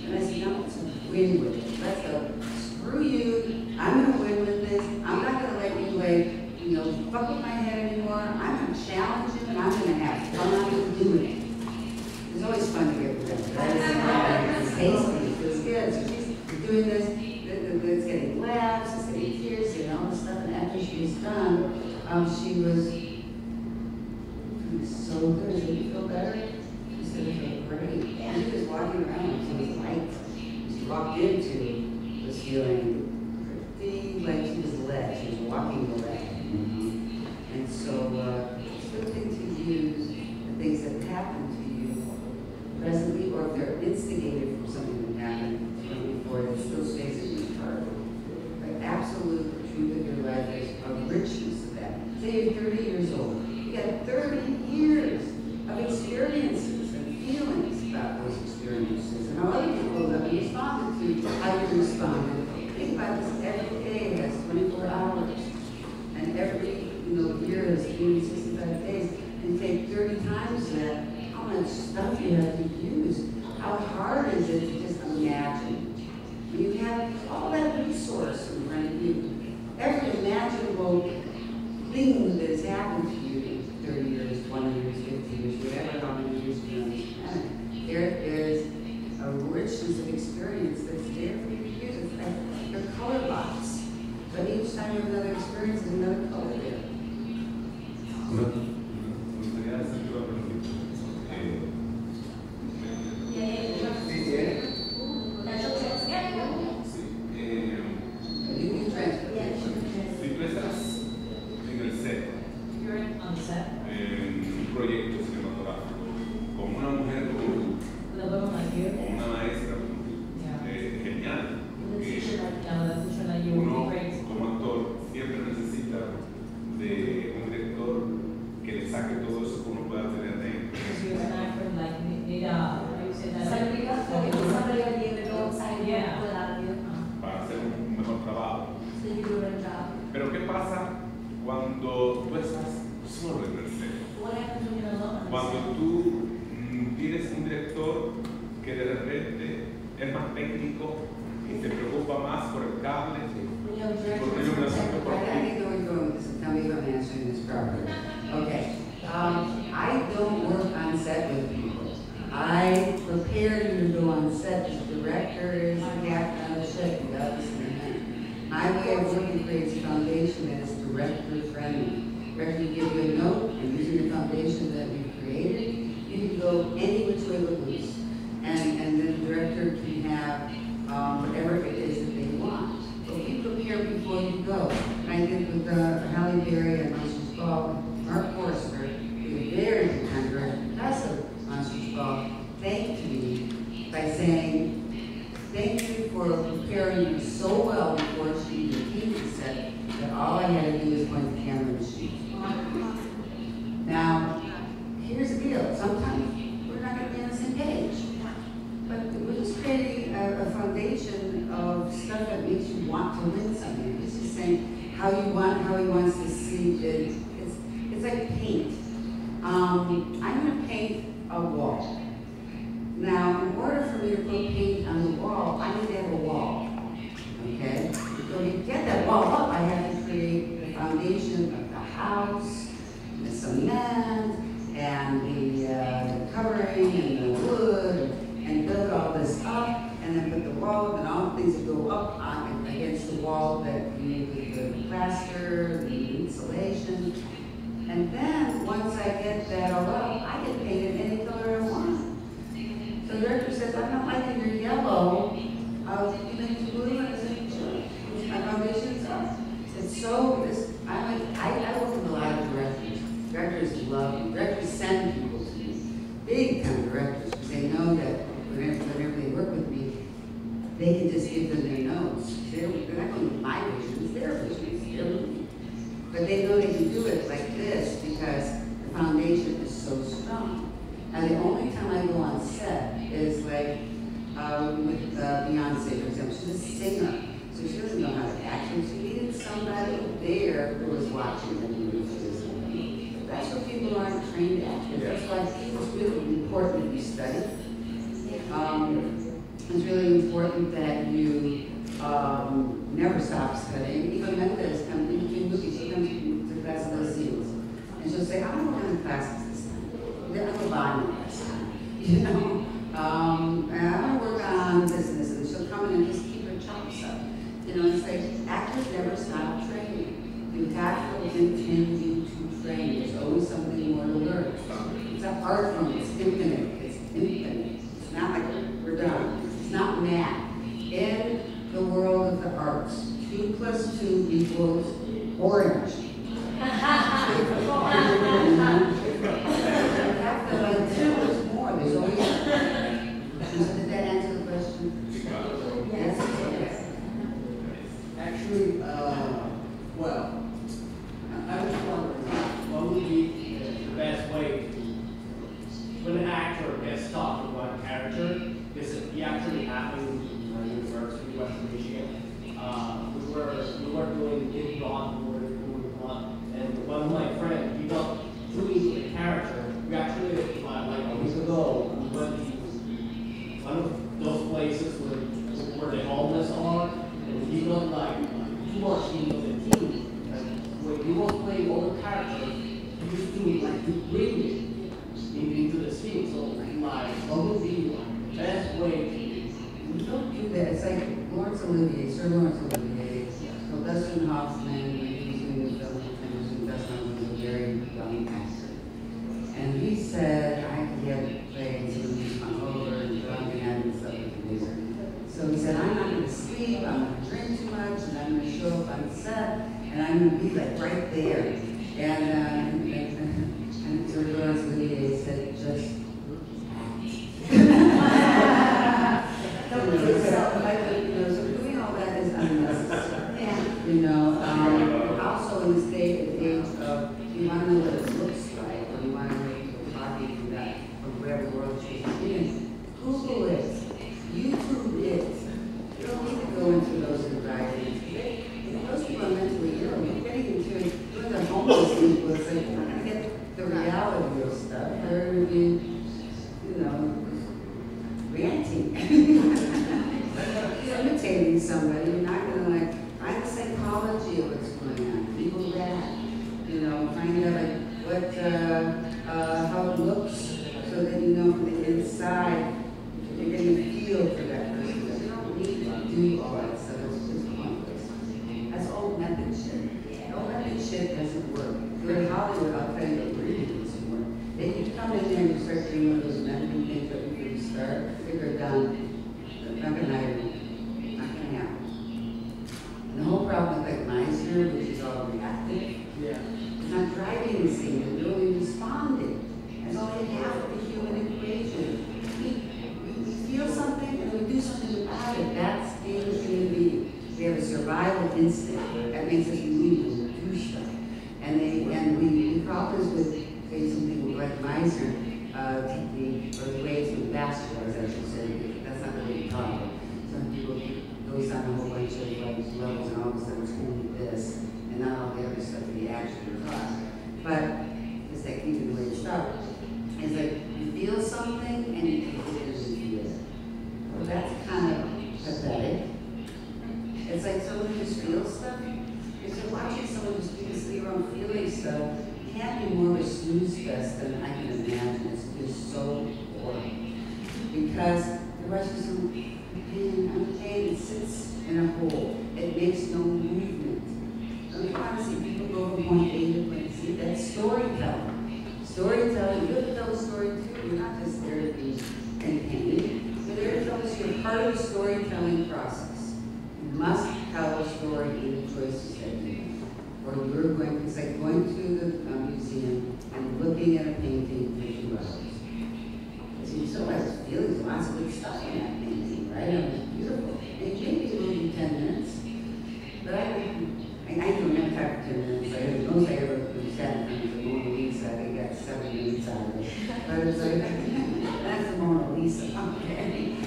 And I said, no, let's win with it. Let's go. Screw you. I'm going to win with this. I'm not going to let you, like, you know, fuck with my head anymore. I'm going to challenge you, and I'm going to have fun doing it. It's always fun to get with them. It's tasty. It feels good. So she's doing this. It's getting laughs. It's getting tears. You know, all this stuff. And after she was done, she was so good. Did you feel better? She said, I feel great. And she was walking around and she was light. She walked into this feeling pretty like she was led. She was walking the lead. And so it's a good thing to use the things that happen to you presently, or if they're instigated from something that happened before, it still stays in your heart. The absolute truth of your life is a richness of that. Say you're 30 years old. You got 30 years of experiences and feelings about those experiences, and how other people have responded to how you responded. Think about this, every day has 24 hours, and every year has 365 days, and take 30 times that, how much stuff you have to use. How hard is it to just imagine? When you have all that resource in front of you, every imaginable thing that has happened to you in 30 years, 20 years, 50 years, whatever, how many years you're on this planet, there is a richness of experience that's there for you to use. It's like your color box. But each time you have another experience, there's another color there.
Un proyecto cinematográfico con una mujer como tú, con una maestra como tú, genial, porque uno como actor siempre necesita de un director que le saque todo eso que uno pueda tener dentro. Para hacer un mejor trabajo. Pero ¿qué pasa cuando tú estás solo en el set? Cuando tú tienes un director que de repente es más técnico y se preocupa más por el cable, por la iluminación, por
I think where we're going with this, and tell me if I'm answering this properly. Okay. I don't work on set with people. I prepare you to go on set. The director is the captain of the ship. You got this in hand. My way of working creates a foundation that is director friendly. Director will give you a note, and using the foundation that we've created, you can go any which way but loose. And then the director can have whatever it is that they want. But we prepare before you go. And I did with Halle Berry and Monsters Ball, Mark Forster, a very good time director, that's a Monsters Ball, thanked me by saying, thank you for preparing me so well before she even came to set that all I had to do was point the camera to shoot. Now, here's the deal. Sometimes we're not going to be on the same page. But we're just creating a foundation of stuff that makes you want to win something. It's just saying how he wants to see it. It's like paint. I'm going to paint a wall. Now, in order for me to put paint on the wall, I need to have a wall. Okay? So to get that wall up, I have to create the foundation of the house, cement and the covering and the wood and build all this up and then put the wall and all the things that go up on against the wall that you need the plaster, the insulation. And then once I get that all up, I can paint it any color I want. So the director says, I'm not liking your yellow. You make blue and I said, sure. My foundations are. It's so, I work with a lot of directors. Directors love me. Directors send people to me. Big time directors, because they know that whenever they work with me, they can just give them their notes. They're not going to my visions, their visions. But they know they can do it like this because the foundation is so strong. And the only time I go on set is like with Beyonce, for example. She's a singer, so she doesn't know how to act. So she needed somebody there who was watching them do this. That's what people aren't trained at. That's why it's really important that you study. It's really important that you never stop studying. Even Mendes comes in between movies. She comes to class of those scenes. And she'll say, I don't want to have classes this time. I'm a body this time. You know? And I want to work on business. And she'll come in and just keep her chops up. You know, it's like actors never stop training. You have to continue to train. There's always something more to learn. It's an art form. It's infinite. It's infinite. It's not like we're done. It's not math. In the world of the arts, 2 + 2 equals orange. You have to like 2 is more. There's always. Did that answer the question? Yes. Okay.
Actually, well, I was wondering, what would be the best way to, when an actor gets stuck in one character, this actually happened in my university, Western Michigan. We were doing improv, we were doing plot, and one of my friends, he got too into the character. We actually, like a week ago, we went to one of those places where the homeless are, and he got like too much into the team. And when he was playing all the characters, he used to bring it into the scene. So like, what would be the best way
We don't do that. It's like Laurence Olivier, Sir Laurence Olivier, so Dustin Hoffman, when he was doing the film, and Dustin was a very young actor. And he said, I could get plays and he's hungover and drunk and having stuff with the music. So he said, I'm not going to sleep, I'm going to drink too much, and I'm going to show up on set, and I'm going to be like right there. And Sir Laurence Olivier said, just so doing all that is unnecessary. You know, also in this day and age of, you want to know what it looks like, or you want to know people talking from that, from wherever world she's in. Google it, YouTube it. You don't need to go into those environments. Those people are mentally ill. You're getting into doing the homeless people. It's like, you're not going to get the reality of stuff. They're going to be, you know, ranting. Imitating somebody, you're not going to like find the psychology of what's going on. People that, you know, find out like what, how it looks, so that you know from the inside you're getting a feel for that person. You don't need to do all that stuff. It's just pointless. That's old method shit. Old method shit doesn't work. If you're in Hollywood, I'll tell you what really doesn't work. Then you come in there and you start doing one of those method things that you start, figure it out. Not gonna hire you. Not gonna happen. And the whole problem with like Meisner, which is all reactive, it's not driving the scene, it's really responding. That's only half of the human equation. We feel something and we do something about it. That's being a human being. We have a survival instinct that makes us move and do stuff. And the problems with say something like Meisner technique, or the way it's bastardized, I should say. That's not really talk. Some people goes on a whole bunch of like levels and all of a sudden it's only this and not all the other stuff that he actually taught. But this technique and the way it's taught is like you feel something and you can physically feel it. Well, that's kind of pathetic. It's like someone who just feels stuff. If you're watching someone just because your own feeling stuff, it can't be more a snooze fest than I can imagine. It's just so boring. Because the rush is so, it sits in a hole. It makes no movement. Don't you want to see people go from point A to point C? That's storytelling. Storytelling, you have to tell a story too. You're not just there to be entertaining. You're there to tell us you're part of the storytelling process. You must tell a story in the choices that you make. Or you're going, it's like going to the museum and looking at a painting for 2 hours. So you still have feelings, lots of good stuff in that painting, right? It was beautiful. And maybe it will be 10 minutes. But I don't have time for 10 minutes. The most I ever sat in front of the Mona Lisa, I think got 7 minutes out of it. But it's like, that's the Mona Lisa, okay?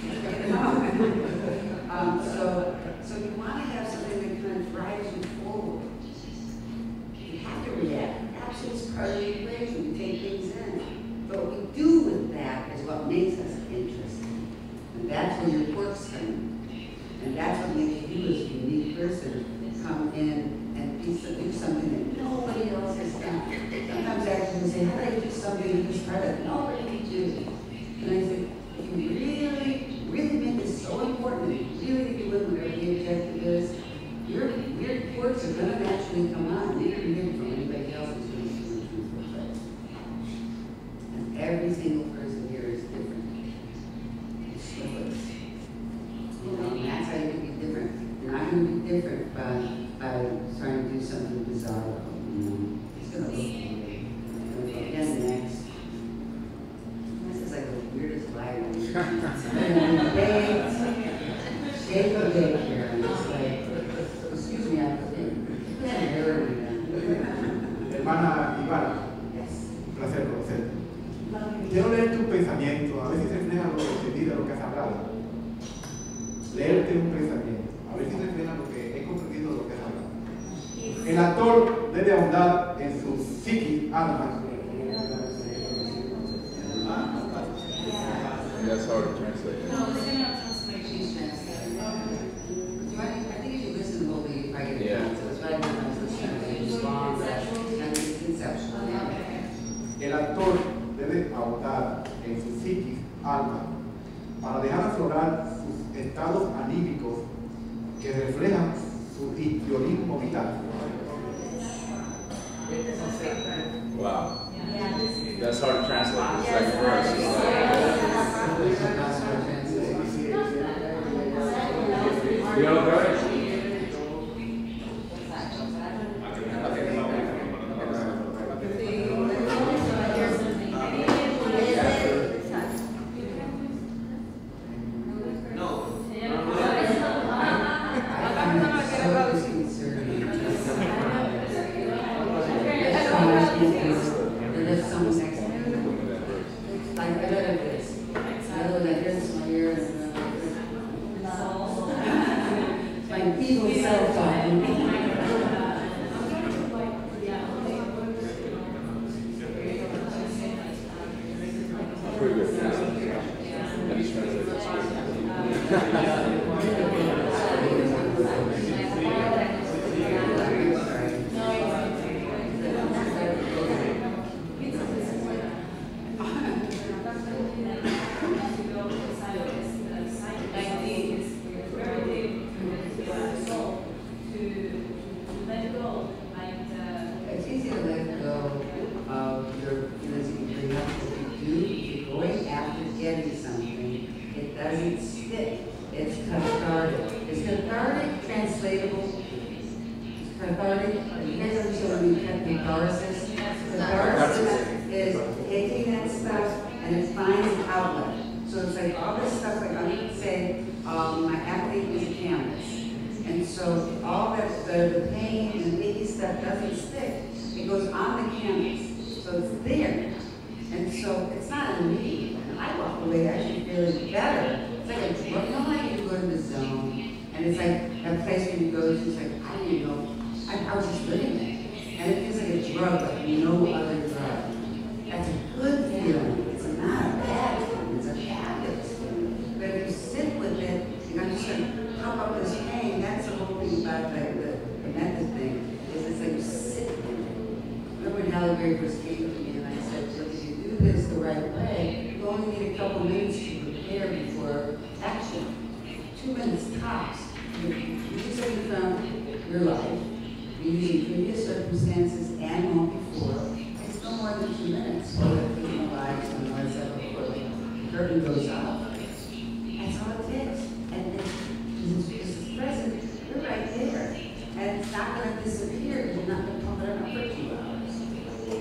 So you want to have something that kind of drives you forward. You have to react. Absolutely, it's part of the equation. You take things in. But what we do with that is what makes us interesting. And that's where your quirks come in. And that's what makes you as a unique person come in and do something that nobody else has done. Sometimes actors say, how do I do something in this part that nobody can do? And I say, if you really make this so important, that you really do it, whatever the objective is, your weird quirks are going to naturally come out. You're going to hear from anybody else who's going to see the truthful place. And every single person here is different. It's choice. You know, and that's how you can be different. You're not going to be different by trying to do something bizarre. You know, it's going to look weird. Again, next. This is like the weirdest line. Shake the day here. And it's like, excuse me, I'm
Hermana Ivana,
Yes.
un placer conocerte. Quiero leer tu pensamiento, a ver si refleja lo que entendí de lo que has hablado. Leerte un pensamiento, a ver si refleja lo que he comprendido de lo que has hablado. El actor debe ahondar en su psiquis, alma.
That's hard to translate.
No, it's not translation.
I think if you listen to the whole thing, you probably get it.
Yeah.
So it's right when I was listening to the response, and it's conceptual.
El actor debe ahondar en su psiquis, alma, para dejar aflorar sus estados anímicos que reflejan su histrionismo vital.
Wow. That's hard to translate. It's like verse. You know, right?
Very first actors came to me and I said, well, if you do this the right way, you only need a couple minutes to prepare before action. 2 minutes tops. You're using from your life, you're using previous circumstances and one before. It's no more than 2 minutes. So that people know lives and what's up before the curtain goes up. That's all it takes. And this is present, you're right there. And it's not going to disappear. You're not going to pump it up for 2 hours.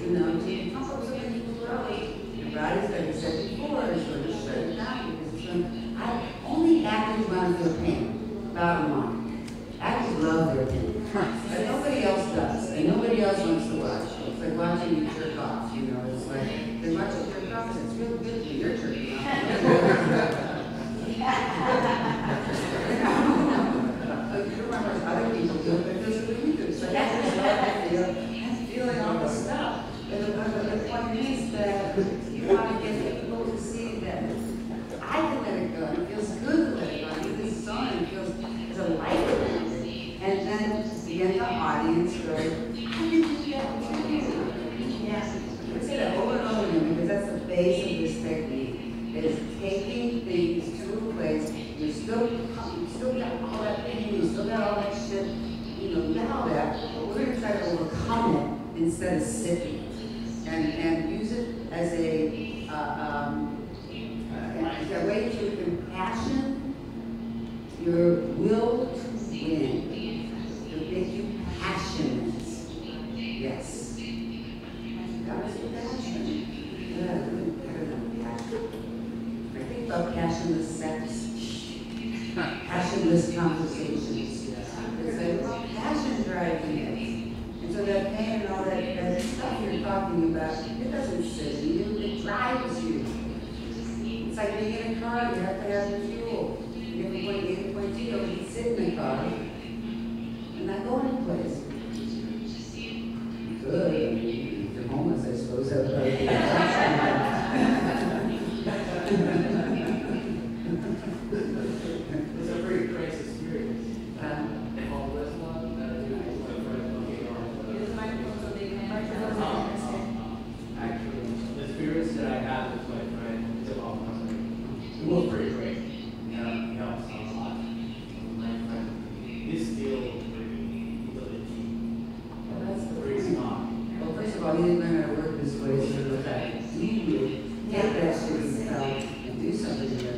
You know, if you pump up something for 2 hours, your body's like I said before, is going to shut it down because it's going to. Only actors want to feel pain. Bottom line. Actors love their pain. But nobody else does. And nobody else wants to watch. It's like watching you jerk off, you know. It's like, they're watching you jerk off and it's real good for your jerking off. You remember other people do it, but it doesn't do it. So actors love that feeling all the stuff. But the point is that you want to get people to see that I can let it go. It feels good to let it go. I do this song and it feels there's a light around it. And then you get the audience goes, how did you do that? Yeah. I say that over and over again because that's the base of this technique. Is taking things to a place you still got all that pain, you still got all that shit, you know, now that, but we're going to try to overcome it instead of sitting and use it as a way to impassion your will to win, to make you passionate. Yes. That was your passion. Yeah, really better than passion. I think about passionless sex, passionless conversations. It's like, well, passion driving it. And so that pain and all that stuff you're talking about, it doesn't sit in you, it drives you. It's like being in a car, you have to have the fuel. You have to point A to point B, you can sit in the car and not go anyplace. Good. I mean, if you're homeless, I suppose that would probably be
It's a pretty crazy experience. Homeless one, actually, the experience that I had with my friend, it was pretty great. He helps a lot. My friend, he's still really deep.
Well, that's the
Pretty smart.
Well, first of all, you didn't learn how to work this way, so the fact that you take that shit yourself and do something with it.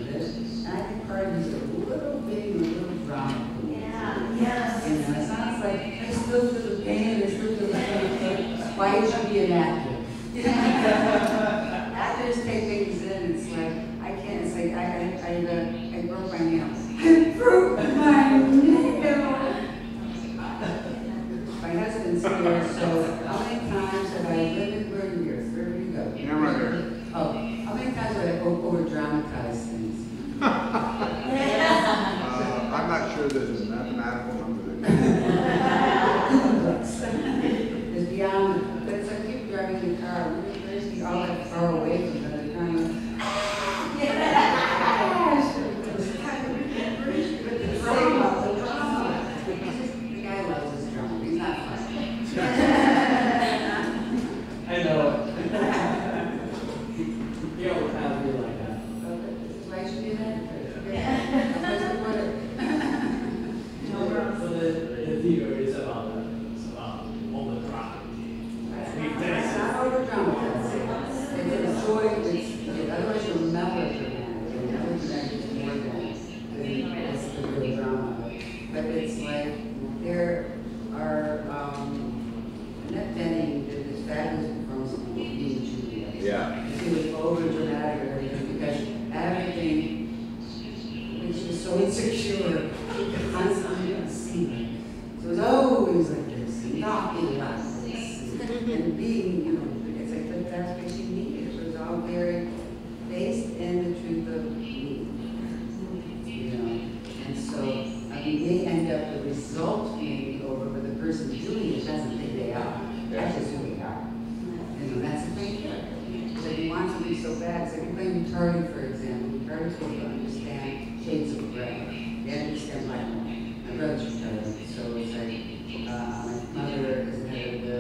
And I think part of it is a little bit, a little drama.
Yeah, yes.
You know, it sounds like I still feel the pain, I still feel the pain. Why you should be an actor? Actors take things in. It's like I can't. It's like I broke my nail. I broke my nail. My husband's here, so how many times have I lived where you're? Where you go?
Yeah, right here.
Oh, how many times have I over-dramatized things?
I'm not sure there's a mathematical number there.
It's beyond, but it's like people driving the car, really crazy, all that far away from the car. Yes! But the drama, the guy loves his drama, he's not funny.
I know it. You know, kind of be like that.
Why should you do that?
So the theater is about all the drama.
It's not over-dramatized. It's a joy, otherwise you'll melodramatic. And melodramatic is more than that's the real drama. But it's like there are Annette Bening did this fabulous performance of being Julia.
Yeah.
She was over-dramatic or everything because everything, she was so insecure, she could constantly see it. So it was always like this, knocking like this, and being, you know, it's like that's what she needed. It was all very based in the truth of me, you know. And so, I mean, they end up, the result may be over, but the person doing it doesn't think they are. That's just who they are. You know, that's the thing. So if you want something so bad, so if you're playing retarded, for example, retarded people understand shades of gray. They understand black and white. My brother's retarded, so it's like, my mother is the head of the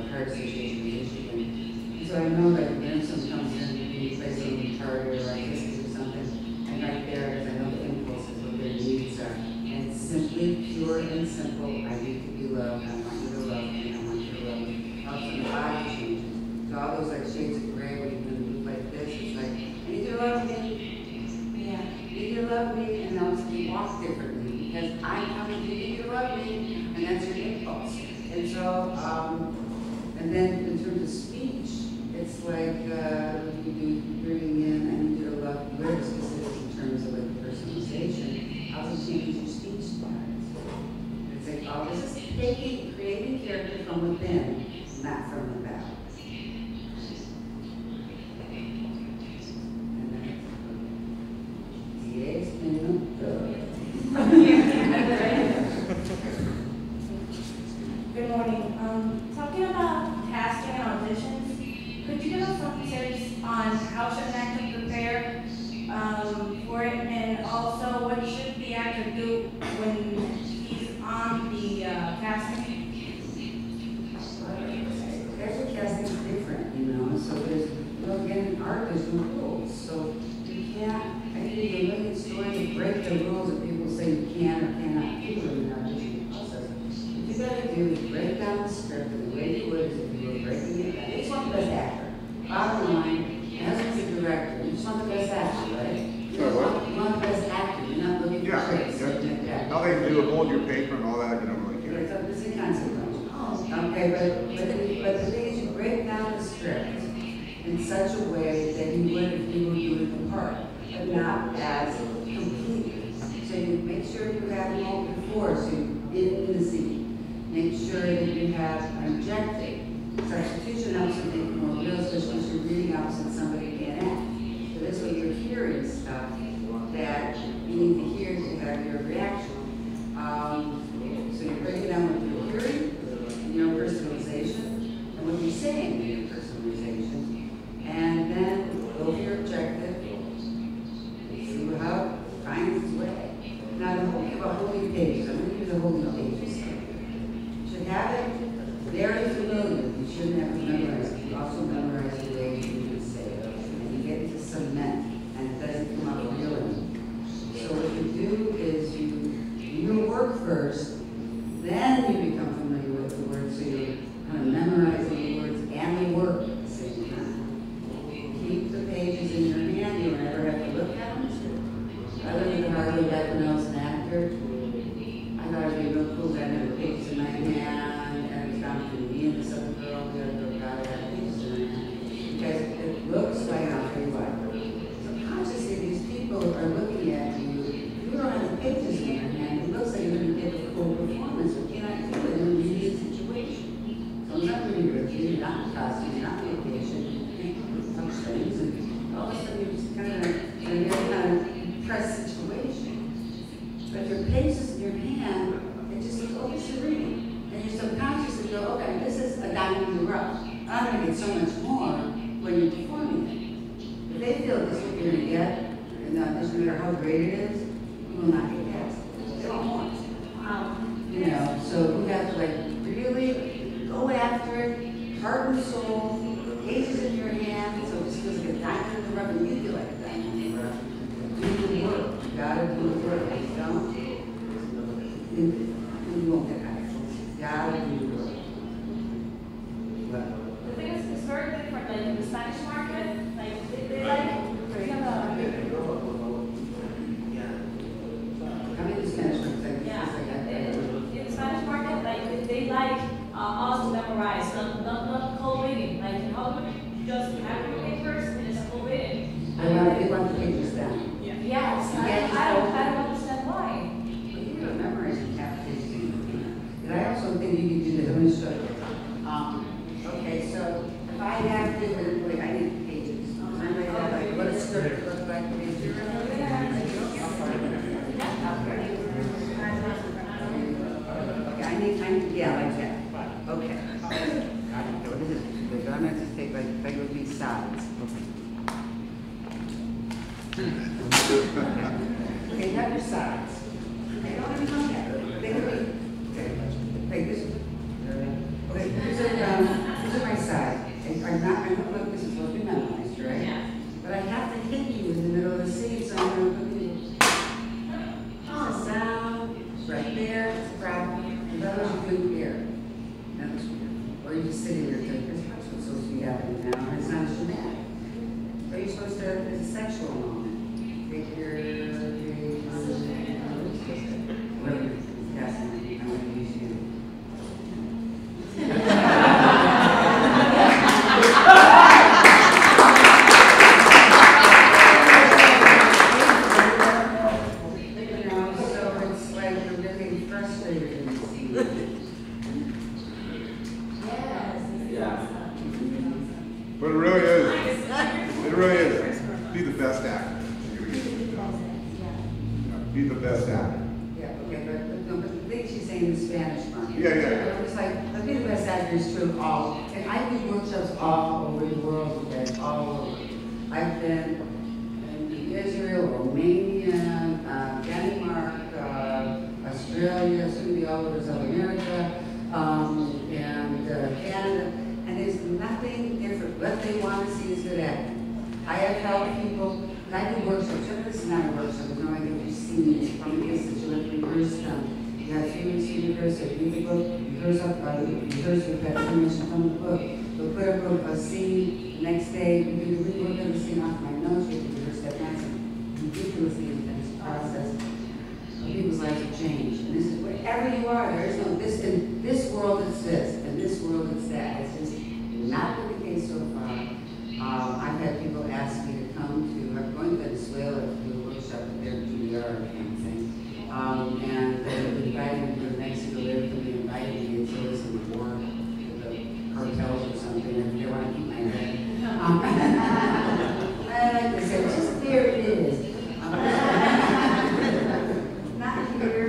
Card Association in Michigan. So I know that when someone comes in and you place a little chart or artistic or something, and right there, because I know the impulses, what their needs are. And it's simply pure and simple. I need to be loved. I want you to love me. I want you to love me. All of a sudden, the body changes. So all those like shades of gray where you can look like this, it's like, I need you to love me. Yeah. I need you to love me. And now it's you walk differently because I'm coming to you to love me. And that's your impulse. And so, and then in terms of speech, it's like you do bringing in, I need you to love very specific in terms of like personalization. How to change your speech patterns. It's like, oh, this is creating character from within, not from without. And that's 10 minutos.
Good morning. Talking about casting and auditions, could you give us some tips on how should an actor prepare for it, and also what should the actor do when he's on the casting?
Every casting is different, you know, so there's, well, again, in art, there's no rules, so you can't, I think there's a million stories that break the rules that people say you can or cannot do in the audition process. What you gotta do is break down the script, and the way you would is if you were breaking it down. It's want the best actor. Bottom line, as a director, you just want the best actor, right? You want the best actor, you're not looking for tricks, something like that.
Now they can do hold your paper and all that, you don't really care.
It's a consequence. Okay, but the thing is, you break down the script in such a way that you would if you were doing the part, but not as completely. So you make sure you have a moment before, so you're in the scene. Make sure that you have an objective. Substitution helps you make more real, especially if you're reading opposite somebody can't act. So this way you're hearing stuff that you need to hear to have your reaction. So you break it down with your hearing, and your personalization, and what you're saying in your personalization. And then go for your objective, see how it finds its way. Now the whole thing about holding pages, I'm going to use the holding pages. You should have it very familiar. You shouldn't have to memorize it. You also memorize the way you would say it. And you get to cement, and it doesn't come out real. So what you do is you do your work first, then you become familiar with the words, so you're kind of memorizing the words and the work at the same time. Keep the pages in your hand, you'll never have to look at them. I learned the hard way back when I was an actor. I thought it'd be real cool that I had the pages in my hand, and it was down to me and this other girl, the other girl got it, had pages in her hand. Because it looks like, I'll tell you what, subconsciously these people are looking at you. You don't have the pages in your hand, it looks like you're going to get a full performance, but you cannot do it in a immediate situation. So it's not really good, you're not in costume, you're not on vacation, you can't touch things, and all of a sudden you're just kind of in a very kind of press situation. But if your pages in your hand, it just looks over serene. And you subconsciously go, okay, this is a diamond in the rough. I'm going to get so much more when you're performing it. If they feel this is what you're going to get, and no matter how great it is, you will not get cast. They don't want it. You know, so you have to like really go after it, heart and soul, pages in your hand, so it just feels like a diamond in the rough, and you feel like a diamond in the rough. Do the work. You gotta do the work. If you don't, you won't get hired. You gotta do the work.
The thing is, it's very different. Like in the Spanish market, like they like we have a
How many Spanish words?
yeah. In the Spanish market, like they like us to memorize, not cold reading. Like in Hollywood, you just have your papers and it's a cold reading.
They want the pages down.
Yes, I don't understand why.
But you don't memorize the cap pages in your hand. And I also think you can do this. I'm going to show you. Okay, so if I have to, like, I need pages. Remember that, like, what does script look like? Yeah, like that. Okay. What is it? The garments just take like regular piece sides. Okay, have your sides. Okay, don't even look at it. They could be. Okay, this. Okay, these are my sides. I'm not. look, this is supposed to be memorized, right?
Yeah.
But I have to hit you in the middle of the scene, so I'm going to put the sound right there, it's a problem. And those you do here. That was weird. Or you're just sitting there thinking, that's what's supposed to be happening now, and it's not dramatic. Or you're supposed to, it's a sexual moment. Take your, whatever, yes, I'm going to use you.
But it really is. It really is. Be the best actor. Be the best actor.
Yeah, okay, but the thing she's saying in Spanish part.
Yeah.
It's like, I think the best actor is true of all. And I do workshops all over the world, okay, all over. I've been in Israel, Romania, Denmark, Australia, soon to be all over South America, and Canada. And there's nothing different. What they want to see is good acting. I have helped people, and I do workshops. This is not a workshop, you know, I give you scenes from the that you have to rehearse them. You have 3 weeks to rehearse it. You can go rehearse with that information from the book. You'll put up a scene the next day. You can rework the scene off my notes. You can rehearse that. That's a ridiculously intense process. People's lives have changed. And this is wherever you are, there is no this in this world it's this, and this world it's that. It's just not been the case so far. I've had people ask me to come to, I'm going to Venezuela to do a workshop at their GDR kind of thing. And they've invited me to Mexico, they're going to be inviting me to listen to war with the cartels or something, and they want to keep my head. And I said, just there it is. Not here.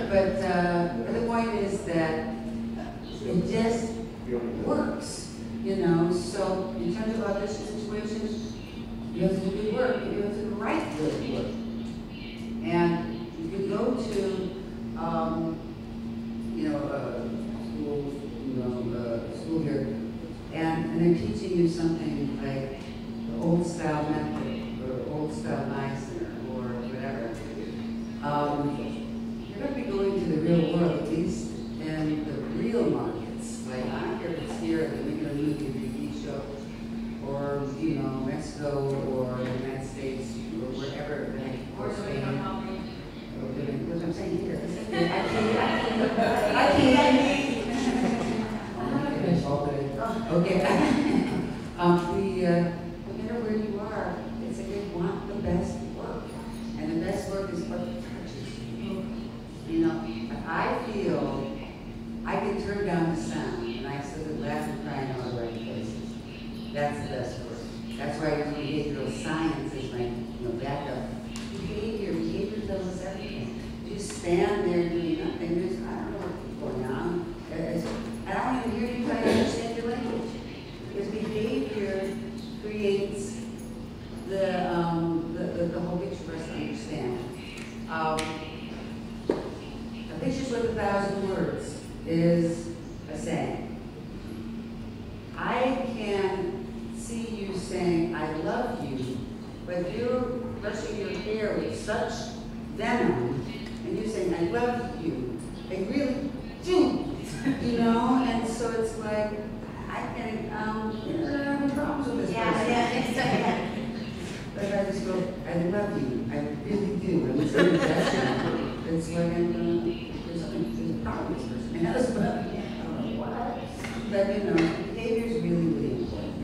But the point is that it just works, you know. So in terms of audition situations, you have to do good work, you have to write good work. And you can go to, school here, and they're teaching you something like the old style method, or old style Meisner, or whatever. You're going to be going to the real world, at least in the real markets. Like, I don't care if it's here, they're making a movie, a TV show, or, you know, Mexico, or the United States, or wherever, or Spain. What I'm saying here, I can't. Okay. No matter where you are, it's like they want the best work. And the best work is what touches you. You know, I feel I can turn down the sound, and I still could laugh and cry in all the right places. That's the best work. That's why behavioral science is my backup. Behavior tells us everything. You stand there doing nothing. I don't know what's going on. I don't even hear you try to understand your language. Because behavior creates the whole picture for us to understand. A picture's worth 1,000 words is a saying. I can see you saying, I love you, but you're brushing your hair with such venom, and you're saying, I love you. They really do, you know? And so it's like, I can, I'm having problems with this person.
Yeah.
But I just go, I love you. I really do. And it's like, it's like, there's a problem with this person. And that's what, I don't know why. But, you know, behavior is really, really important.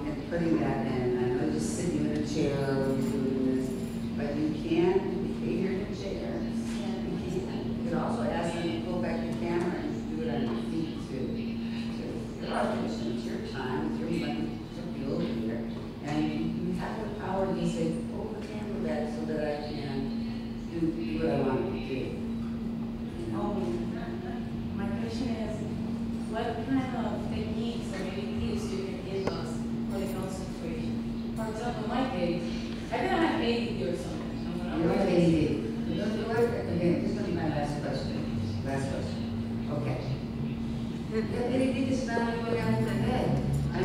And putting that in, I know just sitting in a chair or doing this, but you can do behavior in a chair. You could also ask them to pull back your camera and do it on your feet too. So your audition, it's your time, it's your money, it's your over here. And you have the power to say, pull the camera back so that I can do what I want to do. You know?
My question is, what kind of techniques or maybe tips you can give us for the concentration? For example, in my case, I don't have ADD or something.
You don't have ADD. Again, this is going to be my last question. Okay. The ADD is not going out of the head. I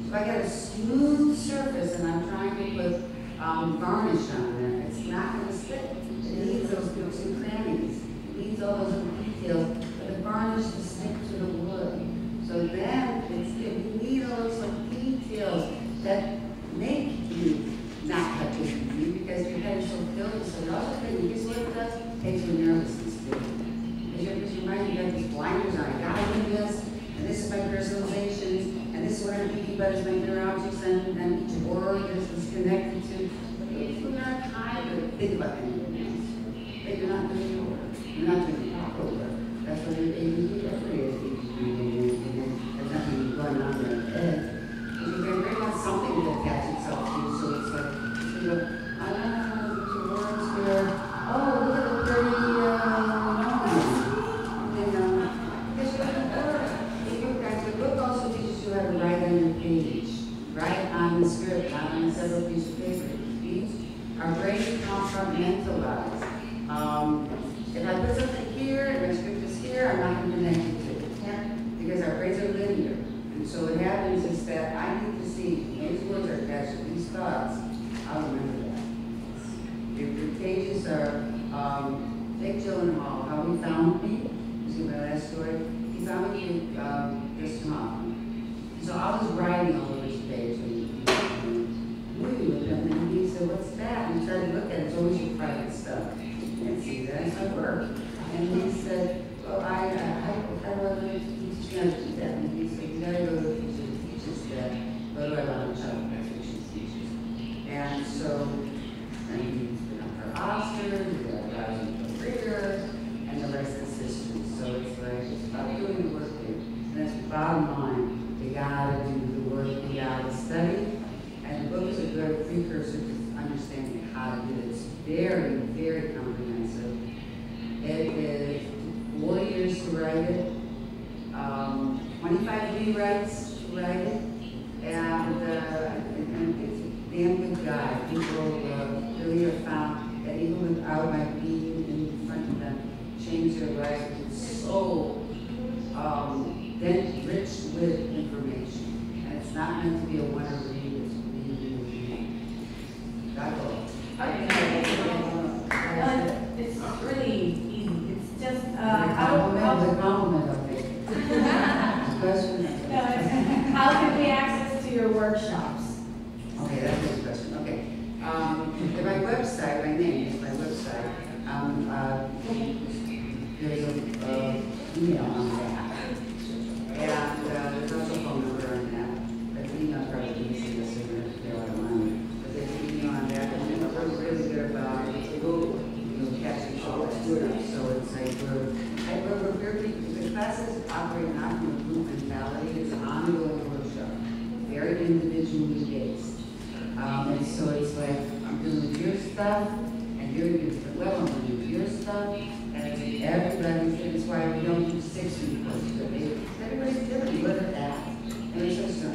So I got a smooth surface and I'm trying to put varnish on there. It's not going to stick. It needs those nooks and crannies. It needs all those little details for the varnish to stick to the wood. So then, you need all those little details that make you not have to be because your head is so filled. So the other thing, this is what it does, takes your nervousness too. Because your mind, you got these blinders on. I gotta do this, and this is my personalizations, and this is what I'm thinking about is my inner objects, and each word is connected to. If you're not time to think about anything else, but you're not doing your work. You're not doing your proper work. That's what you're able to do. There's nothing going on in your head. You can bring out something to attach itself to, so it's like, you go, I don't know, there's words here. Oh, look at the pretty because the book also teaches you how to write on your page, write on the script, not on a separate piece of paper. Our brain compartmentalize. If I put something here and my script is here, I'm not going to connect it to it. Because our brains are linear. And so what happens is that I need to see these words are attached to these thoughts. I'll remember that. The pages are Jake Gyllenhaal, how he found me. You see my last story? He found me this month. So I was writing all over this page and he said, what's that? And he tried to look at it. It's always your private stuff. And see, that's my work. And he said, well, I want to teach you how to do that. And he said, you gotta go to the teacher who teaches that. Go to Ivana Chubbuck, that's what she teaches. And so, and he's been up for Oscars, he's got a thousand career, and the rest is history. So it's like, it's about doing the work here. And that's the bottom line. You gotta do the work, you gotta study. And the book is a good precursor to understanding how to do it. It's very, very comprehensive. It is 4 years to write it, 25 rewrites to write it, and it's a damn good guide. People really have found that even without my being in front of them, change their life. It's so then rich with information. And it's not meant to be a one-or read.
It's really easy. It's just how can we access to your workshops?
Okay, that's a good question. Okay, my website, my name is my website. There's a email on that, and there's also a phone number on that. But the email probably easy to see if they want money. On that, and we're really good about catching students. So it's like the classes operate not from a group mentality, it's an ongoing workshop, very individually based. And so it's like I'm doing your stuff, and you're doing the level, I'm doing your stuff, and everybody's, that's why we don't do 6 week courses. Everybody's different, look at that. And it's just an